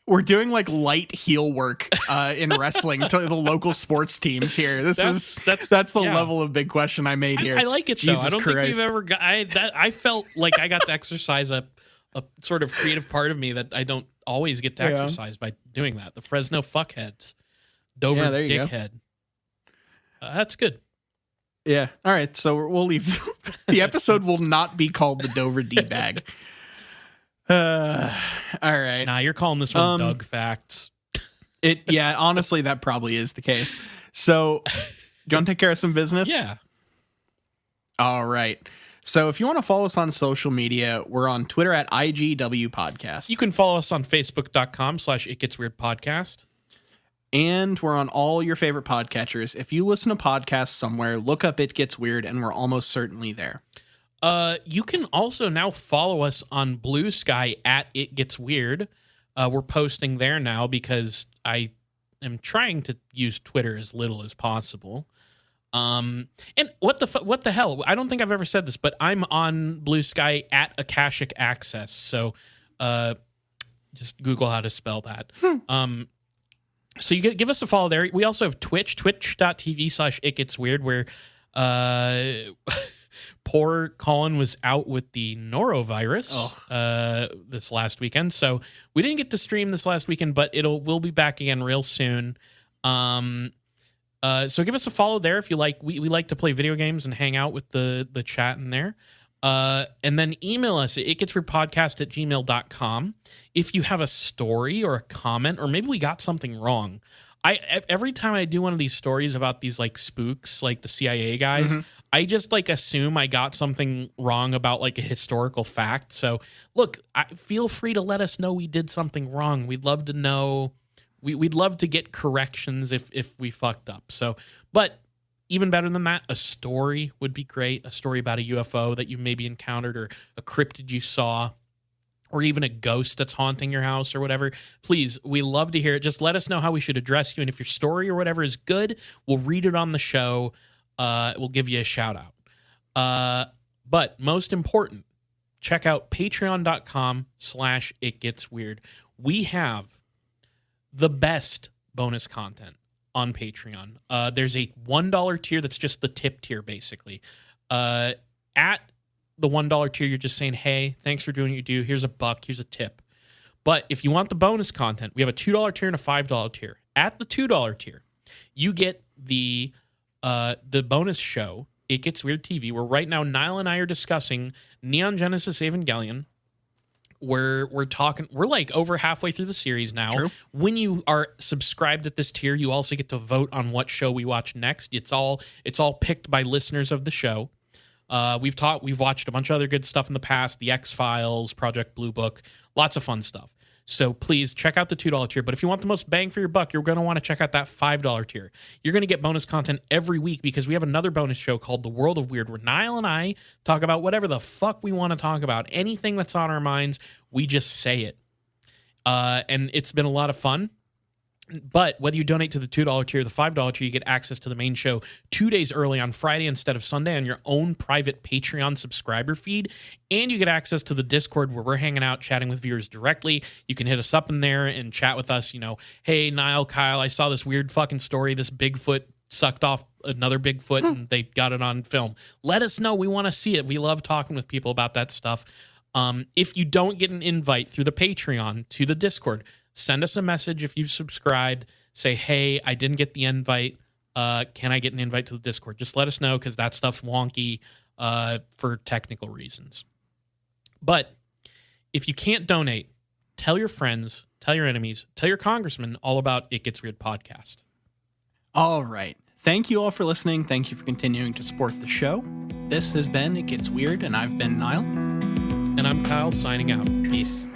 S2: we're doing light heel work in wrestling to the local sports teams here. That's the level of big question I made here.
S3: I like it
S2: Jesus
S3: though. I don't
S2: Christ.
S3: think we've ever got. I felt like I got to exercise a sort of creative part of me that I don't always get to exercise by doing that. The Fresno fuckheads, Dover dickhead. That's good.
S2: Yeah. All right. So we'll leave. The episode will not be called the Dover D-bag. All right.
S3: Nah, you're calling this one Doug Facts.
S2: Yeah, honestly, that probably is the case. So, do you want to take care of some business?
S3: Yeah.
S2: All right. So if you want to follow us on social media, we're on Twitter at IGW Podcast.
S3: You can follow us on Facebook.com/ItGetsWeirdPodcast.
S2: And we're on all your favorite podcatchers. If you listen to podcasts somewhere, look up It Gets Weird, and we're almost certainly there.
S3: You can also now follow us on Blue Sky at It Gets Weird. We're posting there now because I am trying to use Twitter as little as possible. And what the hell? I don't think I've ever said this, but I'm on Blue Sky at Akashic Access. So just Google how to spell that. So you give us a follow there. We also have Twitch, twitch.tv/itgetsweird, where poor Colin was out with the norovirus this last weekend. So we didn't get to stream this last weekend, but we'll be back again real soon. So give us a follow there if you like. We like to play video games and hang out with the chat in there. And then email us at itgetsweirdpodcast@gmail.com if you have a story or a comment, or maybe we got something wrong. Every time I do one of these stories about these like spooks, like the CIA guys, I just like assume I got something wrong about like a historical fact. So look, feel free to let us know we did something wrong. We'd love to know. We'd love to get corrections if we fucked up. So, but even better than that, a story would be great. A story about a UFO that you maybe encountered or a cryptid you saw. or even a ghost that's haunting your house or whatever, please, we love to hear it. Just let us know how we should address you. And if your story or whatever is good, we'll read it on the show. We'll give you a shout out. But most important, check out patreon.com/itgetsweird. We have the best bonus content on Patreon. There's a $1 tier that's just the tip tier, basically. At the $1 tier, you're just saying, hey, thanks for doing what you do. Here's $1. Here's a tip. But if you want the bonus content, we have a $2 tier and a $5 tier. At the $2 tier, you get the bonus show, It Gets Weird TV, where right now Niall and I are discussing Neon Genesis Evangelion. We're like over halfway through the series now.
S2: True.
S3: When you are subscribed at this tier, you also get to vote on what show we watch next. It's all picked by listeners of the show. We've watched a bunch of other good stuff in the past, the X-Files, Project Blue Book, lots of fun stuff. So please check out the $2 tier. But if you want the most bang for your buck, you're going to want to check out that $5 tier. You're going to get bonus content every week because we have another bonus show called The World of Weird, where Niall and I talk about whatever the fuck we want to talk about. Anything that's on our minds, we just say it. And it's been a lot of fun. But whether you donate to the $2 tier or the $5 tier, you get access to the main show 2 days early on Friday instead of Sunday on your own private Patreon subscriber feed. And you get access to the Discord where we're hanging out, chatting with viewers directly. You can hit us up in there and chat with us. Hey, Niall, Kyle, I saw this weird fucking story. This Bigfoot sucked off another Bigfoot and they got it on film. Let us know. We want to see it. We love talking with people about that stuff. If you don't get an invite through the Patreon to the Discord, send us a message if you've subscribed. Say, hey, I didn't get the invite. Can I get an invite to the Discord? Just let us know because that stuff's wonky for technical reasons. But if you can't donate, tell your friends, tell your enemies, tell your congressman all about It Gets Weird podcast.
S2: All right. Thank you all for listening. Thank you for continuing to support the show. This has been It Gets Weird, and I've been Niall.
S3: And I'm Kyle signing out.
S2: Peace.